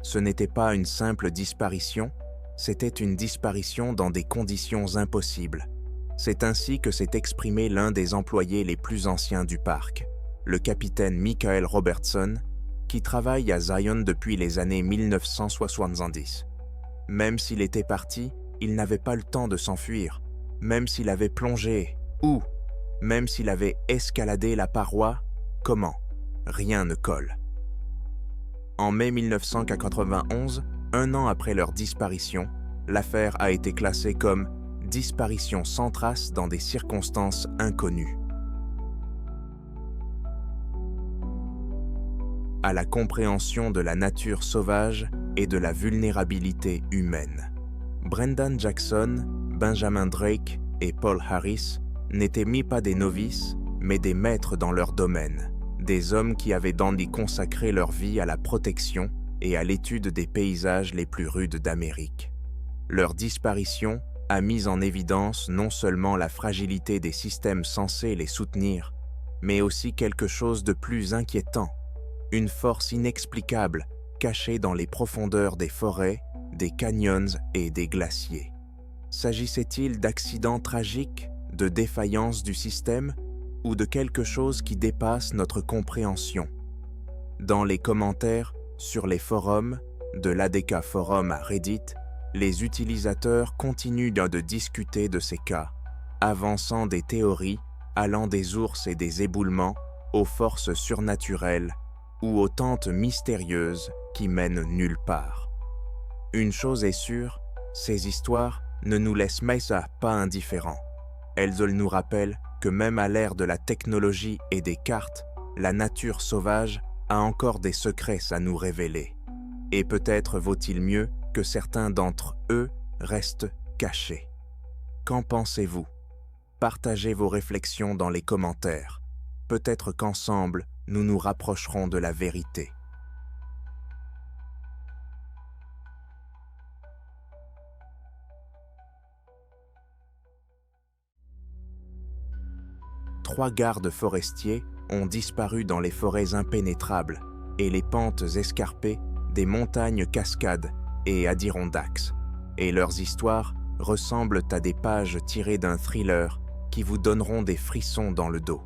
Ce n'était pas une simple disparition, c'était une disparition dans des conditions impossibles. C'est ainsi que s'est exprimé l'un des employés les plus anciens du parc, le capitaine Michael Robertson, qui travaille à Zion depuis les années 1970. Même s'il était parti, il n'avait pas le temps de s'enfuir. Même s'il avait plongé, où? Même s'il avait escaladé la paroi, comment? Rien ne colle. En mai 1991, 1 an après leur disparition, l'affaire a été classée comme « disparition sans trace dans des circonstances inconnues ». À la compréhension de la nature sauvage et de la vulnérabilité humaine. Brendan Jackson, Benjamin Drake et Paul Harris n'étaient pas des novices, mais des maîtres dans leur domaine, des hommes qui avaient consacré leur vie à la protection et à l'étude des paysages les plus rudes d'Amérique. Leur disparition a mis en évidence non seulement la fragilité des systèmes censés les soutenir, mais aussi quelque chose de plus inquiétant, une force inexplicable cachée dans les profondeurs des forêts, des canyons et des glaciers. S'agissait-il d'accidents tragiques, de défaillances du système, ou de quelque chose qui dépasse notre compréhension? Dans les commentaires, sur les forums, de l'ADK Forum à Reddit, les utilisateurs continuent de discuter de ces cas, avançant des théories allant des ours et des éboulements aux forces surnaturelles ou aux tentes mystérieuses qui mènent nulle part. Une chose est sûre, ces histoires ne nous laissent pas indifférents. Elles nous rappellent que même à l'ère de la technologie et des cartes, la nature sauvage a encore des secrets à nous révéler. Et peut-être vaut-il mieux que certains d'entre eux restent cachés. Qu'en pensez-vous? Partagez vos réflexions dans les commentaires. Peut-être qu'ensemble, nous nous rapprocherons de la vérité. Trois gardes forestiers ont disparu dans les forêts impénétrables et les pentes escarpées des montagnes Cascades et Adirondacks, et leurs histoires ressemblent à des pages tirées d'un thriller qui vous donneront des frissons dans le dos.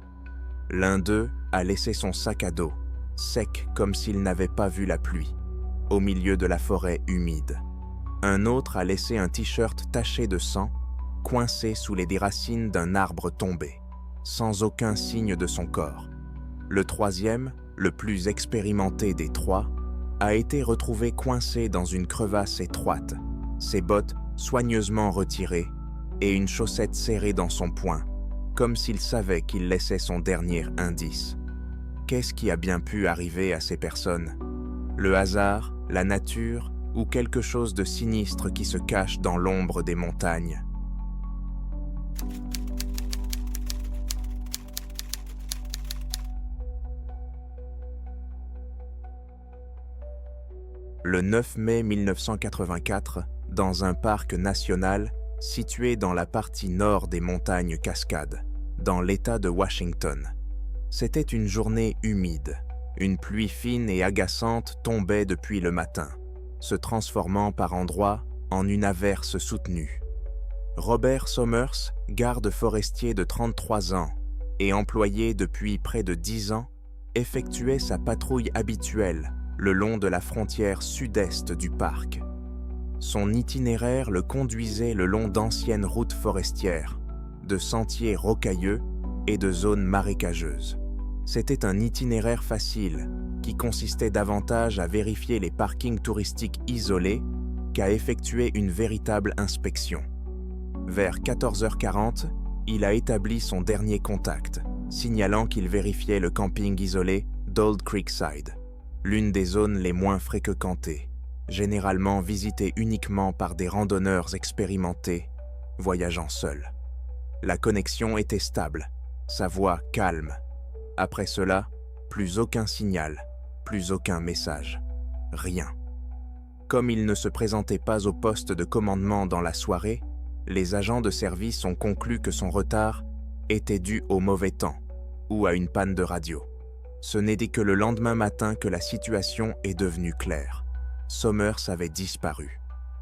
L'un d'eux a laissé son sac à dos, sec comme s'il n'avait pas vu la pluie, au milieu de la forêt humide. Un autre a laissé un t-shirt taché de sang, coincé sous les racines d'un arbre tombé, sans aucun signe de son corps. Le troisième, le plus expérimenté des trois, a été retrouvé coincé dans une crevasse étroite, ses bottes soigneusement retirées et une chaussette serrée dans son poing, comme s'il savait qu'il laissait son dernier indice. Qu'est-ce qui a bien pu arriver à ces personnes? Le hasard, la nature ou quelque chose de sinistre qui se cache dans l'ombre des montagnes? Le 9 mai 1984, dans un parc national situé dans la partie nord des montagnes Cascades, dans l'État de Washington. C'était une journée humide. Une pluie fine et agaçante tombait depuis le matin, se transformant par endroits en une averse soutenue. Robert Somers, garde forestier de 33 ans et employé depuis près de 10 ans, effectuait sa patrouille habituelle le long de la frontière sud-est du parc. Son itinéraire le conduisait le long d'anciennes routes forestières, de sentiers rocailleux et de zones marécageuses. C'était un itinéraire facile, qui consistait davantage à vérifier les parkings touristiques isolés qu'à effectuer une véritable inspection. Vers 14h40, il a établi son dernier contact, signalant qu'il vérifiait le camping isolé d'Old Creekside, l'une des zones les moins fréquentées, généralement visitée uniquement par des randonneurs expérimentés, voyageant seuls. La connexion était stable, sa voix calme. Après cela, plus aucun signal, plus aucun message, rien. Comme il ne se présentait pas au poste de commandement dans la soirée, les agents de service ont conclu que son retard était dû au mauvais temps ou à une panne de radio. Ce n'est que le lendemain matin que la situation est devenue claire. Somers avait disparu.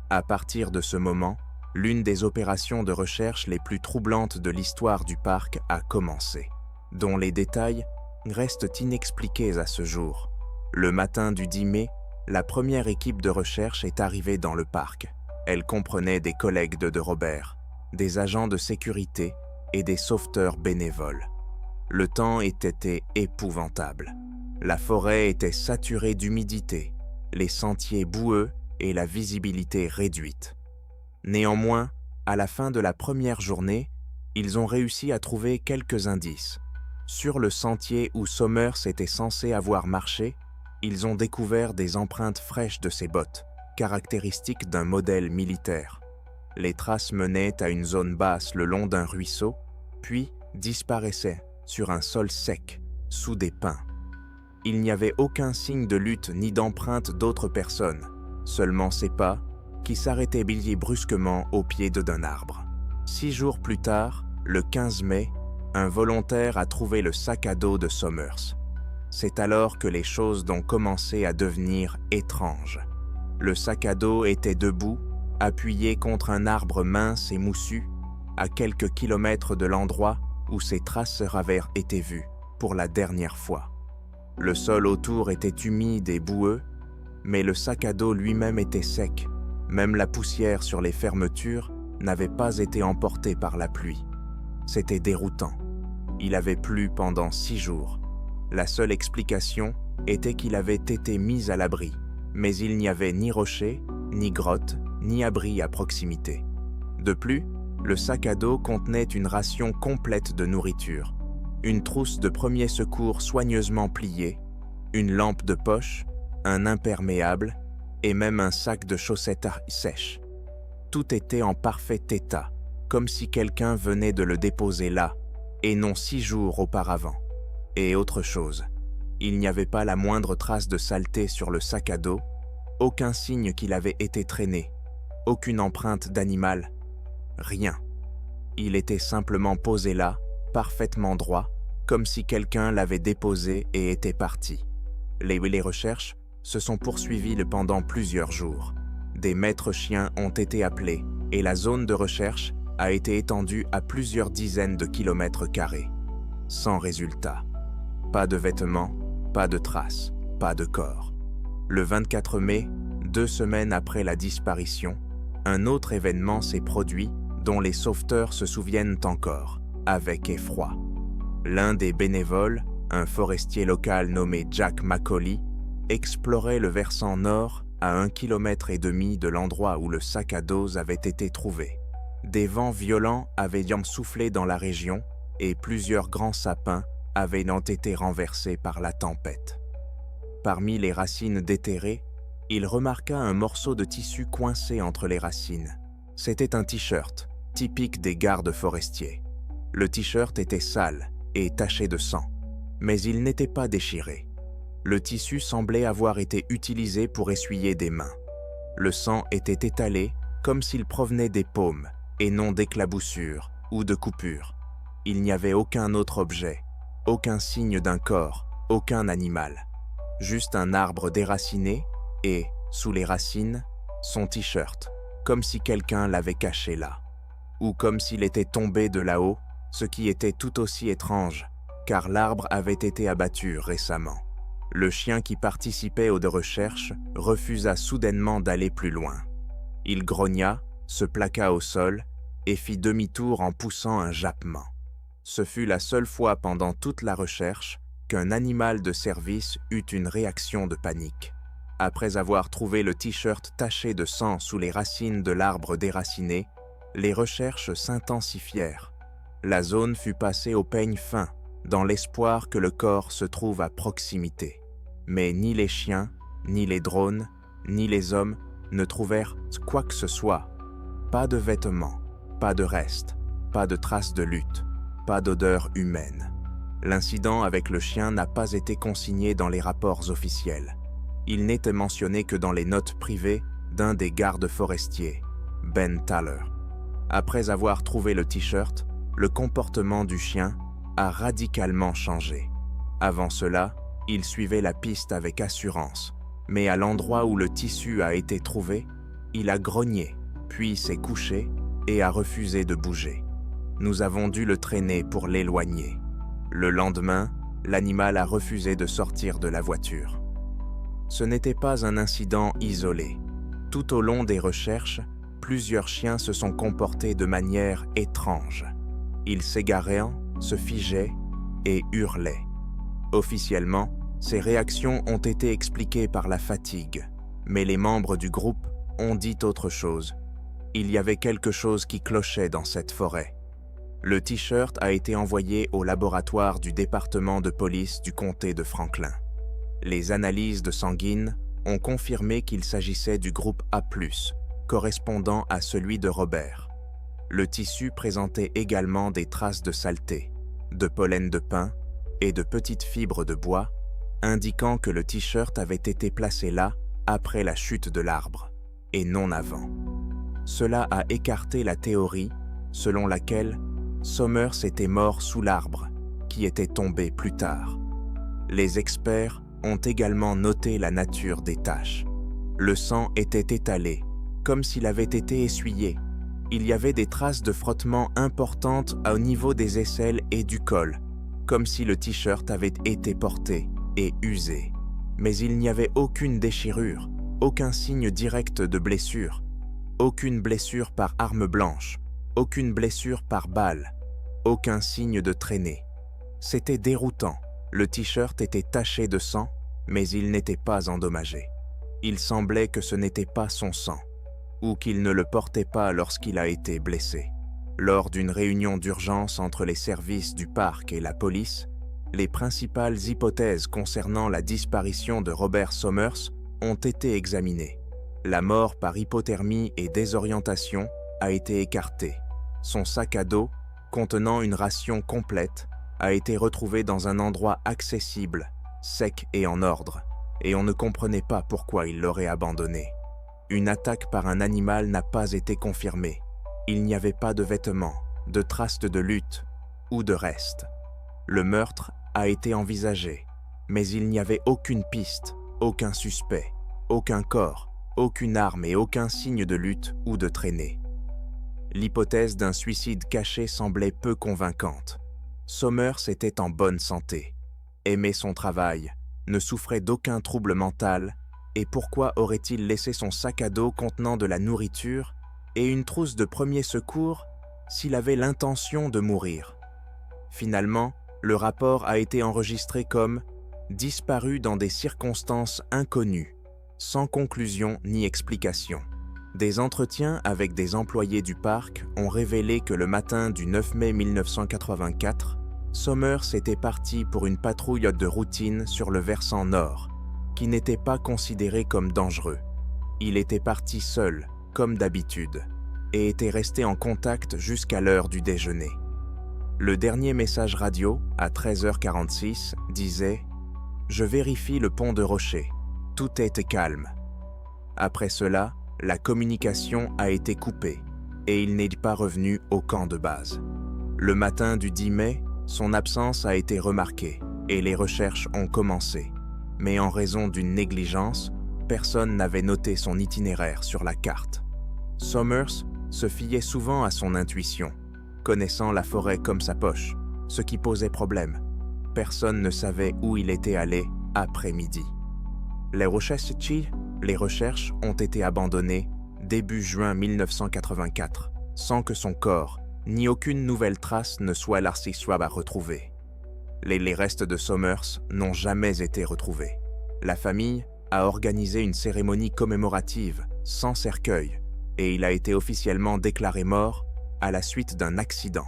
À partir de ce moment, l'une des opérations de recherche les plus troublantes de l'histoire du parc a commencé, dont les détails restent inexpliqués à ce jour. Le matin du 10 mai, la première équipe de recherche est arrivée dans le parc. Elle comprenait des collègues de Robert, des agents de sécurité et des sauveteurs bénévoles. Le temps était épouvantable. La forêt était saturée d'humidité, les sentiers boueux et la visibilité réduite. Néanmoins, à la fin de la première journée, ils ont réussi à trouver quelques indices. Sur le sentier où Somers était censé avoir marché, ils ont découvert des empreintes fraîches de ses bottes, caractéristiques d'un modèle militaire. Les traces menaient à une zone basse le long d'un ruisseau, puis disparaissaient sur un sol sec, sous des pins. Il n'y avait aucun signe de lutte ni d'empreinte d'autres personnes, seulement ses pas, qui s'arrêtaient brusquement au pied d'un arbre. 6 jours plus tard, le 15 mai, un volontaire a trouvé le sac à dos de Somers. C'est alors que les choses ont commencé à devenir étranges. Le sac à dos était debout, appuyé contre un arbre mince et moussu, à quelques kilomètres de l'endroit où ses traces avaient été vues pour la dernière fois. Le sol autour était humide et boueux, mais le sac à dos lui-même était sec. Même la poussière sur les fermetures n'avait pas été emportée par la pluie. C'était déroutant. Il avait plu pendant 6 jours. La seule explication était qu'il avait été mis à l'abri, mais il n'y avait ni rocher, ni grotte, ni abri à proximité. De plus, le sac à dos contenait une ration complète de nourriture, une trousse de premiers secours soigneusement pliée, une lampe de poche, un imperméable et même un sac de chaussettes sèches. Tout était en parfait état, comme si quelqu'un venait de le déposer là, et non 6 jours auparavant. Et autre chose, il n'y avait pas la moindre trace de saleté sur le sac à dos, aucun signe qu'il avait été traîné, aucune empreinte d'animal, rien. Il était simplement posé là, parfaitement droit, comme si quelqu'un l'avait déposé et était parti. Les recherches se sont poursuivies pendant plusieurs jours. Des maîtres chiens ont été appelés et la zone de recherche a été étendue à plusieurs dizaines de kilomètres carrés. Sans résultat. Pas de vêtements, pas de traces, pas de corps. Le 24 mai, 2 semaines après la disparition, un autre événement s'est produit dont les sauveteurs se souviennent encore, avec effroi. L'un des bénévoles, un forestier local nommé Jack Macaulay, explorait le versant nord à 1,5 km de l'endroit où le sac à dos avait été trouvé. Des vents violents avaient soufflé dans la région et plusieurs grands sapins avaient été renversés par la tempête. Parmi les racines déterrées, il remarqua un morceau de tissu coincé entre les racines. C'était un t-shirt, typique des gardes forestiers. Le t-shirt était sale et taché de sang, mais il n'était pas déchiré. Le tissu semblait avoir été utilisé pour essuyer des mains. Le sang était étalé comme s'il provenait des paumes et non d'éclaboussures ou de coupures. Il n'y avait aucun autre objet, aucun signe d'un corps, aucun animal. Juste un arbre déraciné et, sous les racines, son t-shirt, comme si quelqu'un l'avait caché là. Ou comme s'il était tombé de là-haut, ce qui était tout aussi étrange, car l'arbre avait été abattu récemment. Le chien qui participait aux recherches refusa soudainement d'aller plus loin. Il grogna, se plaqua au sol et fit demi-tour en poussant un jappement. Ce fut la seule fois pendant toute la recherche qu'un animal de service eut une réaction de panique. Après avoir trouvé le t-shirt taché de sang sous les racines de l'arbre déraciné, les recherches s'intensifièrent. La zone fut passée au peigne fin, dans l'espoir que le corps se trouve à proximité. Mais ni les chiens, ni les drones, ni les hommes ne trouvèrent quoi que ce soit. Pas de vêtements, pas de restes, pas de traces de lutte, pas d'odeur humaine. L'incident avec le chien n'a pas été consigné dans les rapports officiels. Il n'était mentionné que dans les notes privées d'un des gardes forestiers, Ben Thaler. Après avoir trouvé le t-shirt, le comportement du chien a radicalement changé. Avant cela, il suivait la piste avec assurance, mais à l'endroit où le tissu a été trouvé, il a grogné, puis s'est couché et a refusé de bouger. Nous avons dû le traîner pour l'éloigner. Le lendemain, l'animal a refusé de sortir de la voiture. Ce n'était pas un incident isolé. Tout au long des recherches, plusieurs chiens se sont comportés de manière étrange. Ils s'égaraient, se figeaient et hurlaient. Officiellement, ces réactions ont été expliquées par la fatigue, mais les membres du groupe ont dit autre chose. Il y avait quelque chose qui clochait dans cette forêt. Le t-shirt a été envoyé au laboratoire du département de police du comté de Franklin. Les analyses de sanguine ont confirmé qu'il s'agissait du groupe A+, correspondant à celui de Robert. Le tissu présentait également des traces de saleté, de pollen de pin et de petites fibres de bois, indiquant que le t-shirt avait été placé là après la chute de l'arbre, et non avant. Cela a écarté la théorie selon laquelle Somers était mort sous l'arbre, qui était tombé plus tard. Les experts ont également noté la nature des taches. Le sang était étalé, comme s'il avait été essuyé. Il y avait des traces de frottement importantes au niveau des aisselles et du col, comme si le t-shirt avait été porté et usé. Mais il n'y avait aucune déchirure, aucun signe direct de blessure, aucune blessure par arme blanche, aucune blessure par balle, aucun signe de traînée. C'était déroutant. Le t-shirt était taché de sang, mais il n'était pas endommagé. Il semblait que ce n'était pas son sang, ou qu'il ne le portait pas lorsqu'il a été blessé. Lors d'une réunion d'urgence entre les services du parc et la police, les principales hypothèses concernant la disparition de Robert Somers ont été examinées. La mort par hypothermie et désorientation a été écartée. Son sac à dos, contenant une ration complète, a été retrouvé dans un endroit accessible, sec et en ordre, et on ne comprenait pas pourquoi il l'aurait abandonné. Une attaque par un animal n'a pas été confirmée. Il n'y avait pas de vêtements, de traces de lutte ou de restes. Le meurtre a été envisagé, mais il n'y avait aucune piste, aucun suspect, aucun corps, aucune arme et aucun signe de lutte ou de traînée. L'hypothèse d'un suicide caché semblait peu convaincante. Somers était en bonne santé, aimait son travail, ne souffrait d'aucun trouble mental, et pourquoi aurait-il laissé son sac à dos contenant de la nourriture et une trousse de premiers secours s'il avait l'intention de mourir? Finalement, le rapport a été enregistré comme « disparu dans des circonstances inconnues », sans conclusion ni explication. Des entretiens avec des employés du parc ont révélé que le matin du 9 mai 1984, Somers était parti pour une patrouille de routine sur le versant nord, qui n'était pas considéré comme dangereux. Il était parti seul, comme d'habitude, et était resté en contact jusqu'à l'heure du déjeuner. Le dernier message radio, à 13h46, disait « Je vérifie le pont de Rocher. Tout était calme. » Après cela, la communication a été coupée et il n'est pas revenu au camp de base. Le matin du 10 mai, son absence a été remarquée et les recherches ont commencé. Mais en raison d'une négligence, personne n'avait noté son itinéraire sur la carte. Somers se fiait souvent à son intuition, connaissant la forêt comme sa poche, ce qui posait problème. Personne ne savait où il était allé après-midi. Les recherches ont été abandonnées début juin 1984, sans que son corps ni aucune nouvelle trace ne soit retrouvée. Les restes de Somers n'ont jamais été retrouvés. La famille a organisé une cérémonie commémorative sans cercueil et il a été officiellement déclaré mort à la suite d'un accident.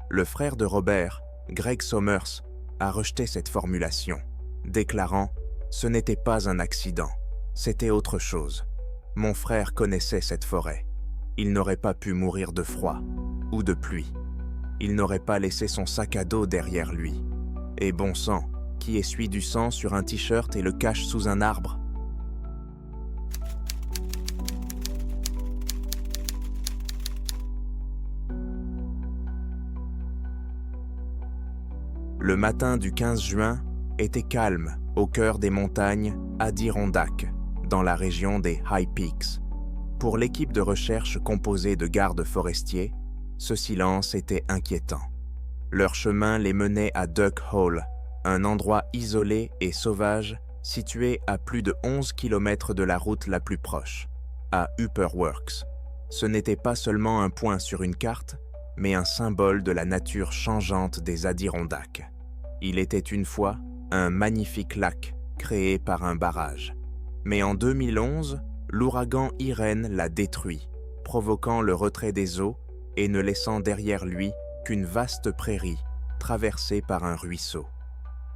Le frère de Robert, Greg Somers, a rejeté cette formulation, déclarant « Ce n'était pas un accident, c'était autre chose. Mon frère connaissait cette forêt. Il n'aurait pas pu mourir de froid ou de pluie. Il n'aurait pas laissé son sac à dos derrière lui. Et bon sang, qui essuie du sang sur un t-shirt et le cache sous un arbre? » Le matin du 15 juin était calme au cœur des montagnes Adirondack, dans la région des High Peaks. Pour l'équipe de recherche composée de gardes forestiers, ce silence était inquiétant. Leur chemin les menait à Duck Hole, un endroit isolé et sauvage situé à plus de 11 km de la route la plus proche, à Upper Works. Ce n'était pas seulement un point sur une carte, mais un symbole de la nature changeante des Adirondacks. Il était une fois un magnifique lac créé par un barrage. Mais en 2011, l'ouragan Irene l'a détruit, provoquant le retrait des eaux et ne laissant derrière lui qu'une vaste prairie traversée par un ruisseau.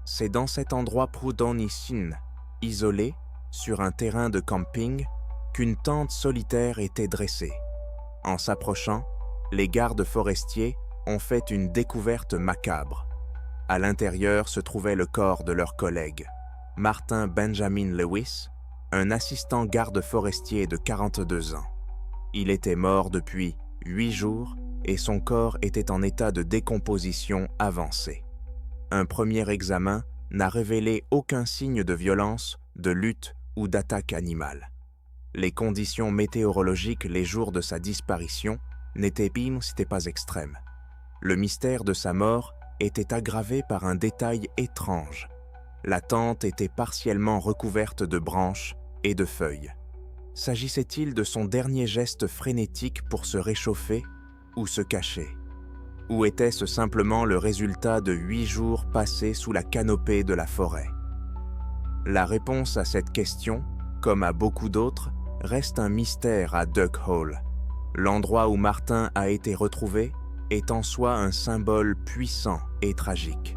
C'est dans cet endroit prud'honicine, isolé, sur un terrain de camping, qu'une tente solitaire était dressée. En s'approchant, les gardes forestiers ont fait une découverte macabre. À l'intérieur se trouvait le corps de leur collègue, Martin Benjamin Lewis, un assistant garde forestier de 42 ans. Il était mort depuis 8 jours et son corps était en état de décomposition avancée. Un premier examen n'a révélé aucun signe de violence, de lutte ou d'attaque animale. Les conditions météorologiques les jours de sa disparition n'étaient pas extrêmes. Le mystère de sa mort était aggravé par un détail étrange. La tente était partiellement recouverte de branches et de feuilles. S'agissait-il de son dernier geste frénétique pour se réchauffer ou se cacher? Ou était-ce simplement le résultat de 8 jours passés sous la canopée de la forêt? La réponse à cette question comme à beaucoup d'autres, reste un mystère à Duck Hole. L'endroit où Martin a été retrouvé est en soi un symbole puissant et tragique.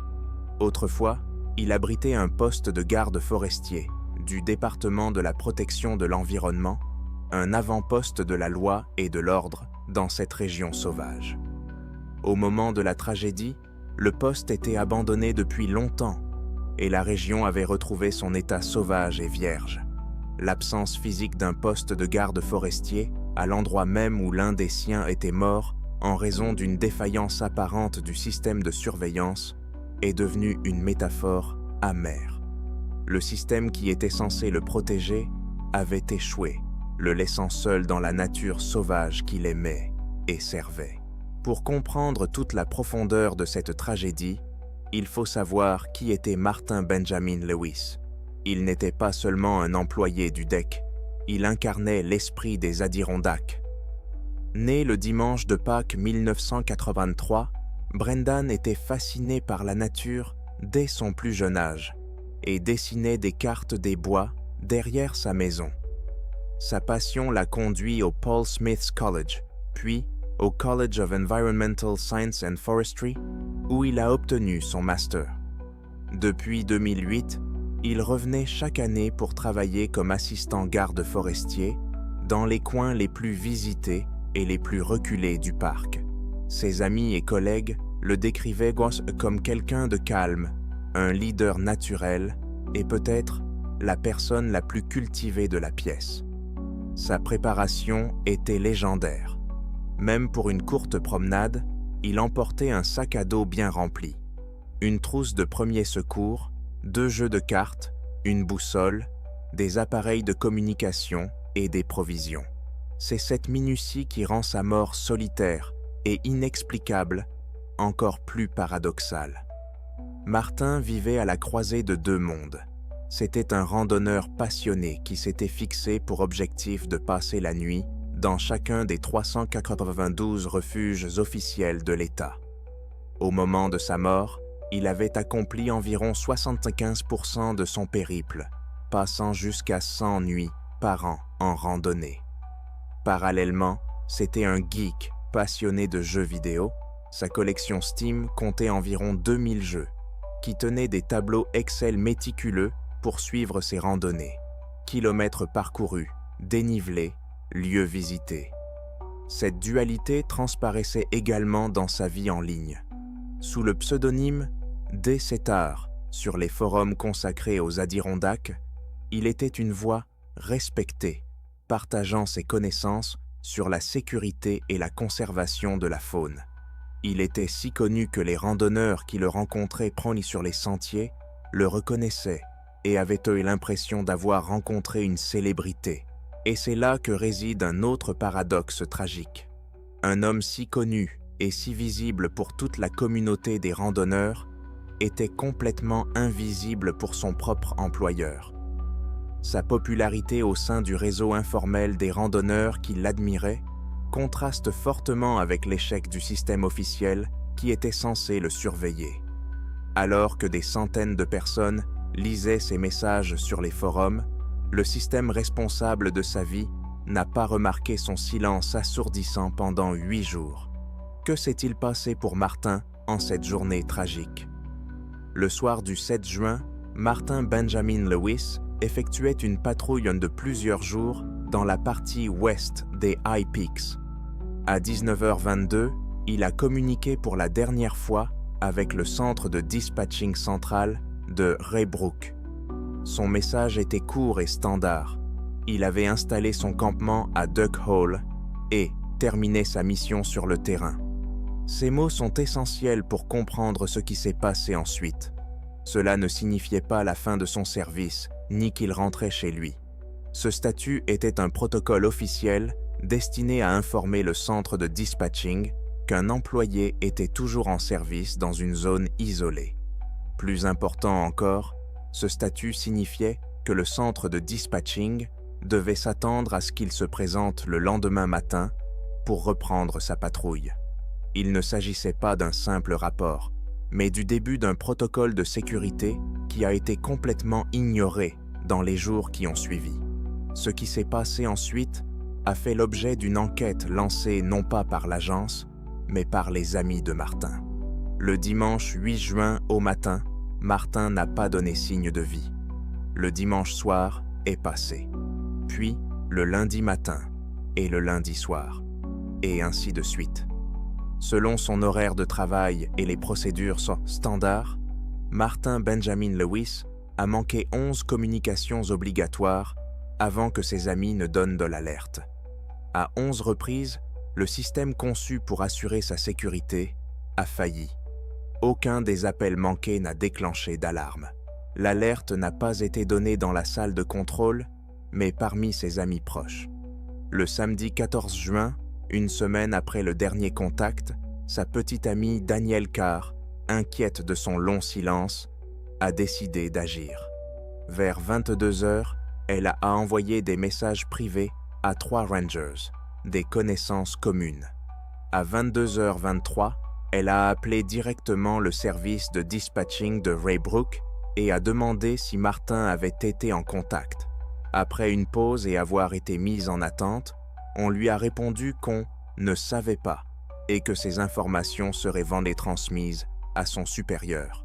Autrefois, il abritait un poste de garde forestier du département de la protection de l'environnement, un avant-poste de la loi et de l'ordre dans cette région sauvage. Au moment de la tragédie, le poste était abandonné depuis longtemps et la région avait retrouvé son état sauvage et vierge. L'absence physique d'un poste de garde forestier à l'endroit même où l'un des siens était mort en raison d'une défaillance apparente du système de surveillance est devenue une métaphore amère. Le système qui était censé le protéger avait échoué, le laissant seul dans la nature sauvage qu'il aimait et servait. Pour comprendre toute la profondeur de cette tragédie, il faut savoir qui était Martin Benjamin Lewis. Il n'était pas seulement un employé du DEC, il incarnait l'esprit des Adirondacks. Né le dimanche de Pâques 1983, Brendan était fasciné par la nature dès son plus jeune âge et dessinait des cartes des bois derrière sa maison. Sa passion l'a conduit au Paul Smith's College, puis au College of Environmental Science and Forestry, où il a obtenu son master. Depuis 2008, il revenait chaque année pour travailler comme assistant garde forestier dans les coins les plus visités et les plus reculés du parc. Ses amis et collègues le décrivaient comme quelqu'un de calme, un leader naturel et peut-être la personne la plus cultivée de la pièce. Sa préparation était légendaire. Même pour une courte promenade, il emportait un sac à dos bien rempli, une trousse de premiers secours, 2 jeux de cartes, une boussole, des appareils de communication et des provisions. C'est cette minutie qui rend sa mort solitaire et inexplicable, encore plus paradoxale. Martin vivait à la croisée de 2 mondes. C'était un randonneur passionné qui s'était fixé pour objectif de passer la nuit dans chacun des 392 refuges officiels de l'État. Au moment de sa mort, il avait accompli environ 75% de son périple, passant jusqu'à 100 nuits par an en randonnée. Parallèlement, c'était un geek passionné de jeux vidéo. Sa collection Steam comptait environ 2000 jeux, qui tenaient des tableaux Excel méticuleux pour suivre ses randonnées. Kilomètres parcourus, dénivelés, lieux visités. Cette dualité transparaissait également dans sa vie en ligne. Sous le pseudonyme D-Setar, sur les forums consacrés aux Adirondacks, il était une voix respectée, partageant ses connaissances sur la sécurité et la conservation de la faune. Il était si connu que les randonneurs qui le rencontraient pronis sur les sentiers le reconnaissaient et avaient eu l'impression d'avoir rencontré une célébrité. Et c'est là que réside un autre paradoxe tragique. Un homme si connu et si visible pour toute la communauté des randonneurs était complètement invisible pour son propre employeur. Sa popularité au sein du réseau informel des randonneurs qui l'admiraient contraste fortement avec l'échec du système officiel qui était censé le surveiller. Alors que des centaines de personnes lisaient ses messages sur les forums, le système responsable de sa vie n'a pas remarqué son silence assourdissant pendant 8 jours. Que s'est-il passé pour Martin en cette journée tragique? Le soir du 7 juin, Martin Benjamin Lewis effectuait une patrouille de plusieurs jours dans la partie ouest des High Peaks. À 19h22, il a communiqué pour la dernière fois avec le centre de dispatching central de Raybrook. Son message était court et standard. Il avait installé son campement à Duck Hole et terminé sa mission sur le terrain. Ces mots sont essentiels pour comprendre ce qui s'est passé ensuite. Cela ne signifiait pas la fin de son service, ni qu'il rentrait chez lui. Ce statut était un protocole officiel destiné à informer le centre de dispatching qu'un employé était toujours en service dans une zone isolée. Plus important encore, ce statut signifiait que le centre de dispatching devait s'attendre à ce qu'il se présente le lendemain matin pour reprendre sa patrouille. Il ne s'agissait pas d'un simple rapport, mais du début d'un protocole de sécurité qui a été complètement ignoré dans les jours qui ont suivi. Ce qui s'est passé ensuite a fait l'objet d'une enquête lancée non pas par l'agence, mais par les amis de Martin. Le dimanche 8 juin au matin, Martin n'a pas donné signe de vie. Le dimanche soir est passé, puis le lundi matin et le lundi soir, et ainsi de suite. Selon son horaire de travail et les procédures standards, Martin Benjamin Lewis a manqué 11 communications obligatoires avant que ses amis ne donnent de l'alerte. À 11 reprises, le système conçu pour assurer sa sécurité a failli. Aucun des appels manqués n'a déclenché d'alarme. L'alerte n'a pas été donnée dans la salle de contrôle, mais parmi ses amis proches. Le samedi 14 juin, une semaine après le dernier contact, sa petite amie Danielle Carr, inquiète de son long silence, a décidé d'agir. Vers 22 heures, elle a envoyé des messages privés à 3 Rangers, des connaissances communes. À 22h23, elle a appelé directement le service de dispatching de Raybrook et a demandé si Martin avait été en contact. Après une pause et avoir été mise en attente, on lui a répondu qu'on ne savait pas et que ces informations seraient vendées transmises à son supérieur.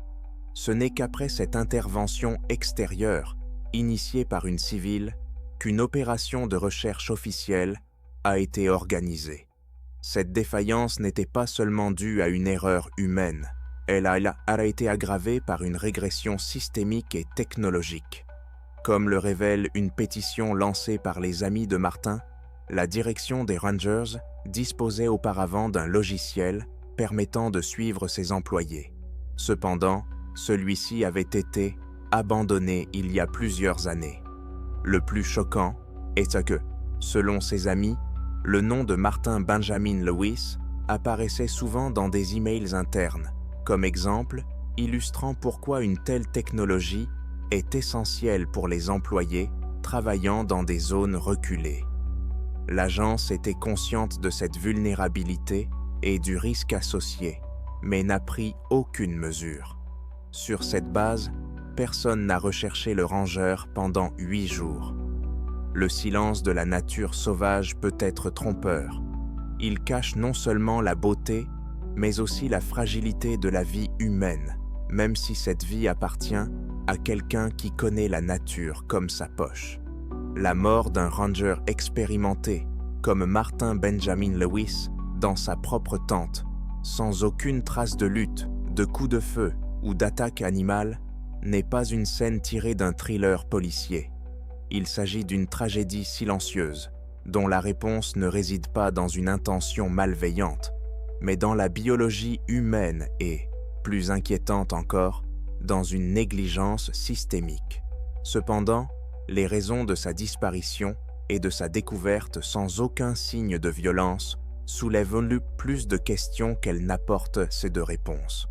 Ce n'est qu'après cette intervention extérieure, initiée par une civile, qu'une opération de recherche officielle a été organisée. Cette défaillance n'était pas seulement due à une erreur humaine, elle a été aggravée par une régression systémique et technologique. Comme le révèle une pétition lancée par les amis de Martin, la direction des Rangers disposait auparavant d'un logiciel permettant de suivre ses employés. Cependant, celui-ci avait été abandonné il y a plusieurs années. Le plus choquant est que, selon ses amis, le nom de Martin Benjamin Lewis apparaissait souvent dans des emails internes, comme exemple illustrant pourquoi une telle technologie est essentielle pour les employés travaillant dans des zones reculées. L'agence était consciente de cette vulnérabilité et du risque associé, mais n'a pris aucune mesure. Sur cette base, personne n'a recherché le rangeur pendant 8 jours. Le silence de la nature sauvage peut être trompeur. Il cache non seulement la beauté, mais aussi la fragilité de la vie humaine, même si cette vie appartient à quelqu'un qui connaît la nature comme sa poche. La mort d'un ranger expérimenté, comme Martin Benjamin Lewis, dans sa propre tente, sans aucune trace de lutte, de coup de feu ou d'attaque animale, n'est pas une scène tirée d'un thriller policier. Il s'agit d'une tragédie silencieuse, dont la réponse ne réside pas dans une intention malveillante, mais dans la biologie humaine et, plus inquiétante encore, dans une négligence systémique. Cependant, les raisons de sa disparition et de sa découverte sans aucun signe de violence soulèvent plus de questions qu'elles n'apportent de réponses.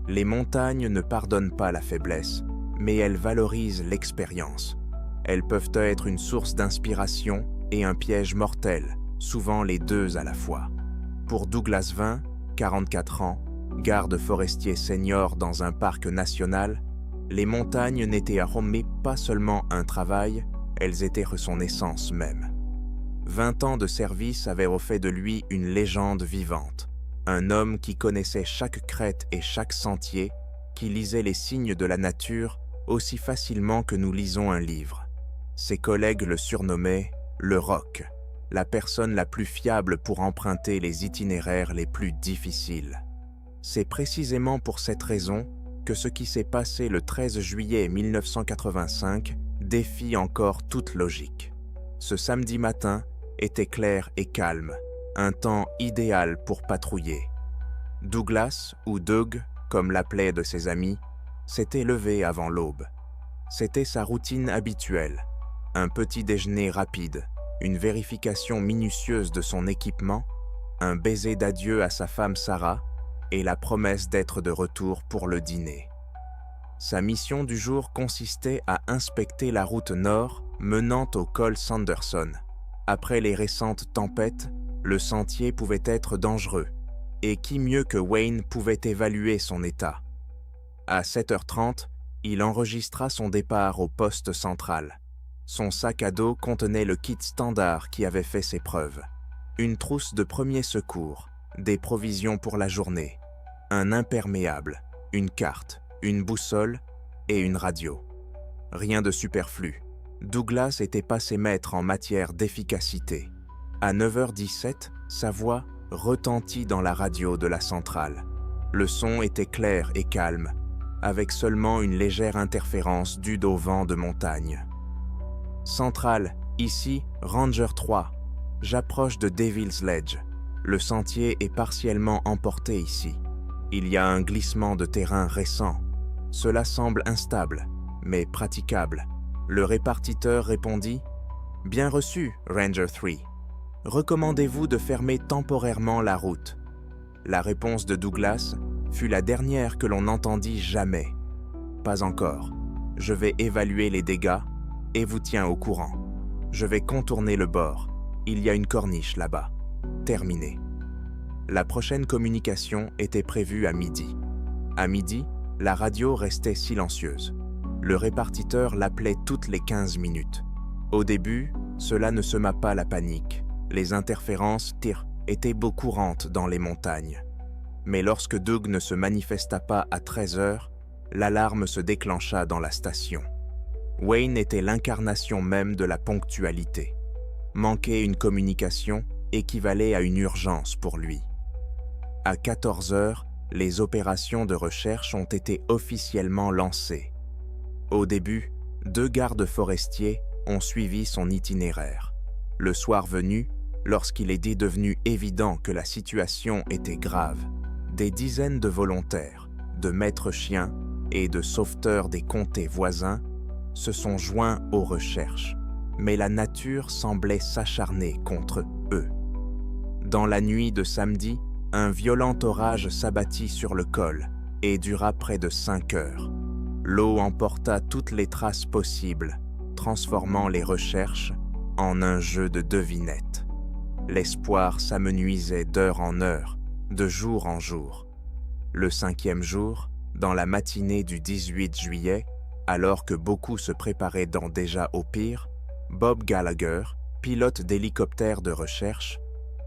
Les montagnes ne pardonnent pas la faiblesse, mais elles valorisent l'expérience. Elles peuvent être une source d'inspiration et un piège mortel, souvent les deux à la fois. Pour Douglas Vin, 44 ans, garde forestier senior dans un parc national, les montagnes n'étaient à Rome pas seulement un travail, elles étaient son essence même. 20 ans de service avaient refait de lui une légende vivante. Un homme qui connaissait chaque crête et chaque sentier, qui lisait les signes de la nature aussi facilement que nous lisons un livre. Ses collègues le surnommaient « le Roc », la personne la plus fiable pour emprunter les itinéraires les plus difficiles. C'est précisément pour cette raison que ce qui s'est passé le 13 juillet 1985 défie encore toute logique. Ce samedi matin était clair et calme, un temps idéal pour patrouiller. Douglas, ou Doug, comme l'appelait de ses amis, s'était levé avant l'aube. C'était sa routine habituelle, un petit déjeuner rapide, une vérification minutieuse de son équipement, un baiser d'adieu à sa femme Sarah et la promesse d'être de retour pour le dîner. Sa mission du jour consistait à inspecter la route nord menant au col Sanderson. Après les récentes tempêtes, le sentier pouvait être dangereux Et qui mieux que Wayne pouvait évaluer son état? À 7h30, il enregistra son départ au poste central. Son sac à dos contenait le kit standard qui avait fait ses preuves. Une trousse de premiers secours, des provisions pour la journée, un imperméable, une carte, une boussole et une radio. Rien de superflu. Douglas était passé maître en matière d'efficacité. À 9h17, sa voix retentit dans la radio de la centrale. Le son était clair et calme, avec seulement une légère interférence due au vent de montagne. Centrale, ici, Ranger 3. J'approche de Devil's Ledge. Le sentier est partiellement emporté ici. Il y a un glissement de terrain récent. Cela semble instable, mais praticable. Le répartiteur répondit « Bien reçu, Ranger 3. Recommandez-vous de fermer temporairement la route ?» La réponse de Douglas fut la dernière que l'on entendit jamais. « Pas encore. Je vais évaluer les dégâts et vous tiens au courant. Je vais contourner le bord. Il y a une corniche là-bas. Terminé. » La prochaine communication était prévue à midi. À midi, la radio restait silencieuse. Le répartiteur l'appelait toutes les 15 minutes. Au début, cela ne sema pas la panique. Les interférences étaient beaucoup courantes dans les montagnes. Mais lorsque Doug ne se manifesta pas à 13h, l'alarme se déclencha dans la station. Wayne était l'incarnation même de la ponctualité. Manquer une communication équivalait à une urgence pour lui. À 14h, les opérations de recherche ont été officiellement lancées. Au début, 2 gardes forestiers ont suivi son itinéraire. Le soir venu, lorsqu'il est devenu évident que la situation était grave, des dizaines de volontaires, de maîtres chiens et de sauveteurs des comtés voisins se sont joints aux recherches, mais la nature semblait s'acharner contre eux. Dans la nuit de samedi, un violent orage s'abattit sur le col et dura près de 5 heures. L'eau emporta toutes les traces possibles, transformant les recherches en un jeu de devinettes. L'espoir s'amenuisait d'heure en heure, de jour en jour. Le 5e jour, dans la matinée du 18 juillet, alors que beaucoup se préparaient déjà au pire, Bob Gallagher, pilote d'hélicoptère de recherche,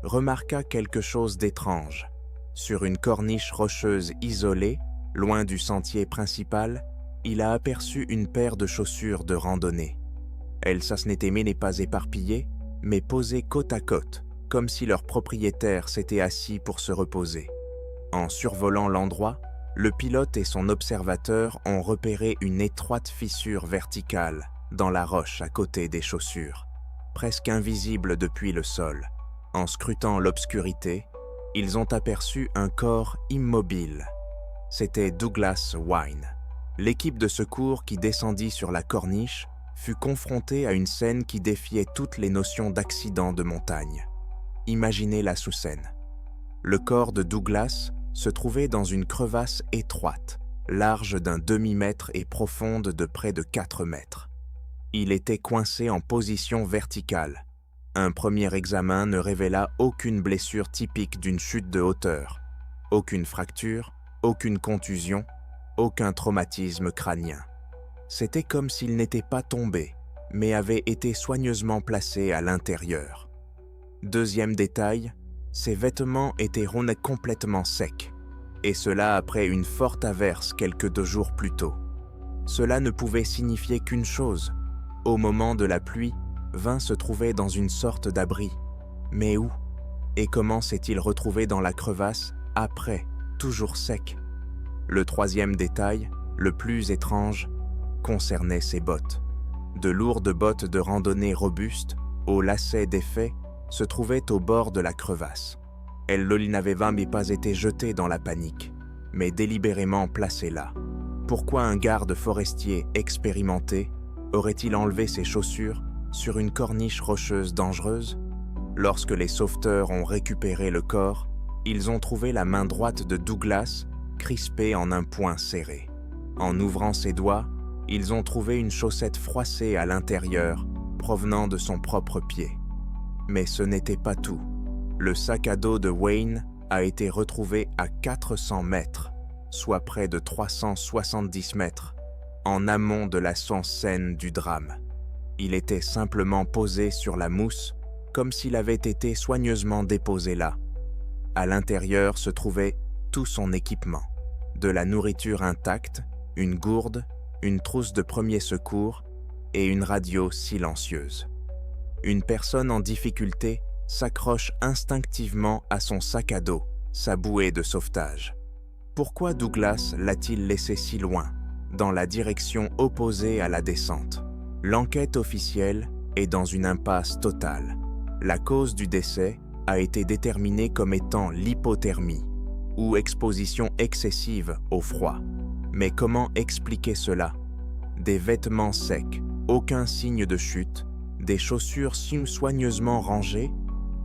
remarqua quelque chose d'étrange. Sur une corniche rocheuse isolée, loin du sentier principal, il a aperçu une paire de chaussures de randonnée. Elles n'étaient pas éparpillées, mais posées côte à côte, comme si leur propriétaire s'était assis pour se reposer. En survolant l'endroit, le pilote et son observateur ont repéré une étroite fissure verticale dans la roche à côté des chaussures, presque invisible depuis le sol. En scrutant l'obscurité, ils ont aperçu un corps immobile. C'était Douglas Wayne. L'équipe de secours qui descendit sur la corniche fut confrontée à une scène qui défiait toutes les notions d'accident de montagne. Imaginez la sous-scène. Le corps de Douglas se trouvait dans une crevasse étroite, large d'un demi-mètre et profonde de près de 4 mètres. Il était coincé en position verticale. Un premier examen ne révéla aucune blessure typique d'une chute de hauteur, aucune fracture, aucune contusion, aucun traumatisme crânien. C'était comme s'il n'était pas tombé, mais avait été soigneusement placé à l'intérieur. Deuxième détail, ses vêtements étaient complètement secs, et cela après une forte averse quelques 2 jours plus tôt. Cela ne pouvait signifier qu'une chose. Au moment de la pluie, Vin se trouvait dans une sorte d'abri. Mais où? Et comment s'est-il retrouvé dans la crevasse, après, toujours sec? Le troisième détail, le plus étrange, concernait ses bottes. De lourdes bottes de randonnée robustes, aux lacets défaits, se trouvaient au bord de la crevasse. Elles n'avaient pas été jetées dans la panique, mais délibérément placées là. Pourquoi un garde forestier expérimenté aurait-il enlevé ses chaussures sur une corniche rocheuse dangereuse? Lorsque les sauveteurs ont récupéré le corps, ils ont trouvé la main droite de Douglas crispée en un poing serré. En ouvrant ses doigts, ils ont trouvé une chaussette froissée à l'intérieur, provenant de son propre pied. Mais ce n'était pas tout. Le sac à dos de Wayne a été retrouvé à 400 mètres, soit près de 370 mètres, en amont de la scène du drame. Il était simplement posé sur la mousse, comme s'il avait été soigneusement déposé là. À l'intérieur se trouvait tout son équipement, de la nourriture intacte, une gourde, une trousse de premiers secours et une radio silencieuse. Une personne en difficulté s'accroche instinctivement à son sac à dos, sa bouée de sauvetage. Pourquoi Douglas l'a-t-il laissé si loin, dans la direction opposée à la descente? L'enquête officielle est dans une impasse totale. La cause du décès a été déterminée comme étant l'hypothermie, ou exposition excessive au froid. Mais comment expliquer cela? Des vêtements secs, aucun signe de chute, des chaussures soigneusement rangées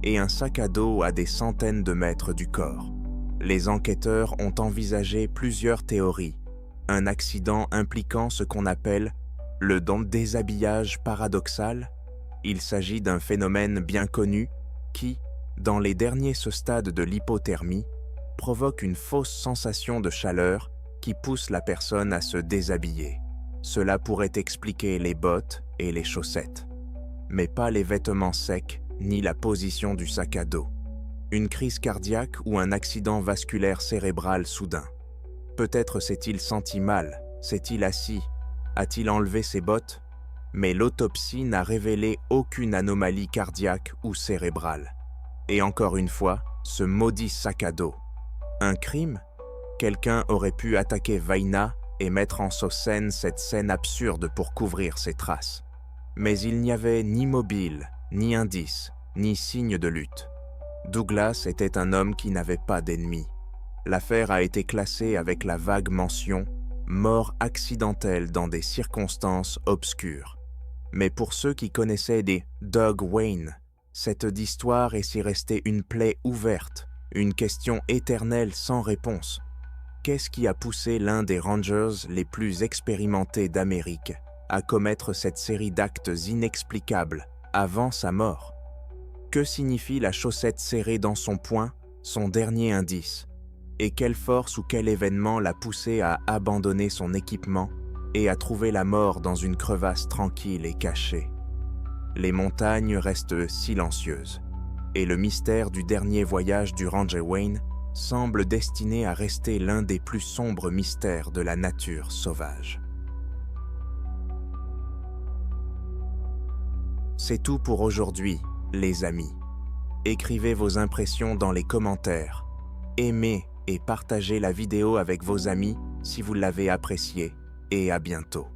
et un sac à dos à des centaines de mètres du corps. Les enquêteurs ont envisagé plusieurs théories. Un accident impliquant ce qu'on appelle le déshabillage paradoxal. Il s'agit d'un phénomène bien connu qui, dans les derniers stades de l'hypothermie, provoque une fausse sensation de chaleur qui pousse la personne à se déshabiller. Cela pourrait expliquer les bottes et les chaussettes, mais pas les vêtements secs ni la position du sac à dos. Une crise cardiaque ou un accident vasculaire cérébral soudain. Peut-être s'est-il senti mal, s'est-il assis, a-t-il enlevé ses bottes? Mais l'autopsie n'a révélé aucune anomalie cardiaque ou cérébrale. Et encore une fois, ce maudit sac à dos. Un crime? Quelqu'un aurait pu attaquer Vaina et mettre en scène cette scène absurde pour couvrir ses traces. Mais il n'y avait ni mobile, ni indice, ni signe de lutte. Douglas était un homme qui n'avait pas d'ennemis. L'affaire a été classée avec la vague mention « mort accidentelle dans des circonstances obscures ». Mais pour ceux qui connaissaient des Doug Wayne, cette histoire est si restée une plaie ouverte, une question éternelle sans réponse. Qu'est-ce qui a poussé l'un des Rangers les plus expérimentés d'Amérique à commettre cette série d'actes inexplicables avant sa mort? Que signifie la chaussette serrée dans son poing, son dernier indice? Et quelle force ou quel événement l'a poussé à abandonner son équipement et à trouver la mort dans une crevasse tranquille et cachée? Les montagnes restent silencieuses, et le mystère du dernier voyage du Ranger Wayne semble destiné à rester l'un des plus sombres mystères de la nature sauvage. C'est tout pour aujourd'hui, les amis. Écrivez vos impressions dans les commentaires. Aimez et partagez la vidéo avec vos amis si vous l'avez appréciée, et à bientôt.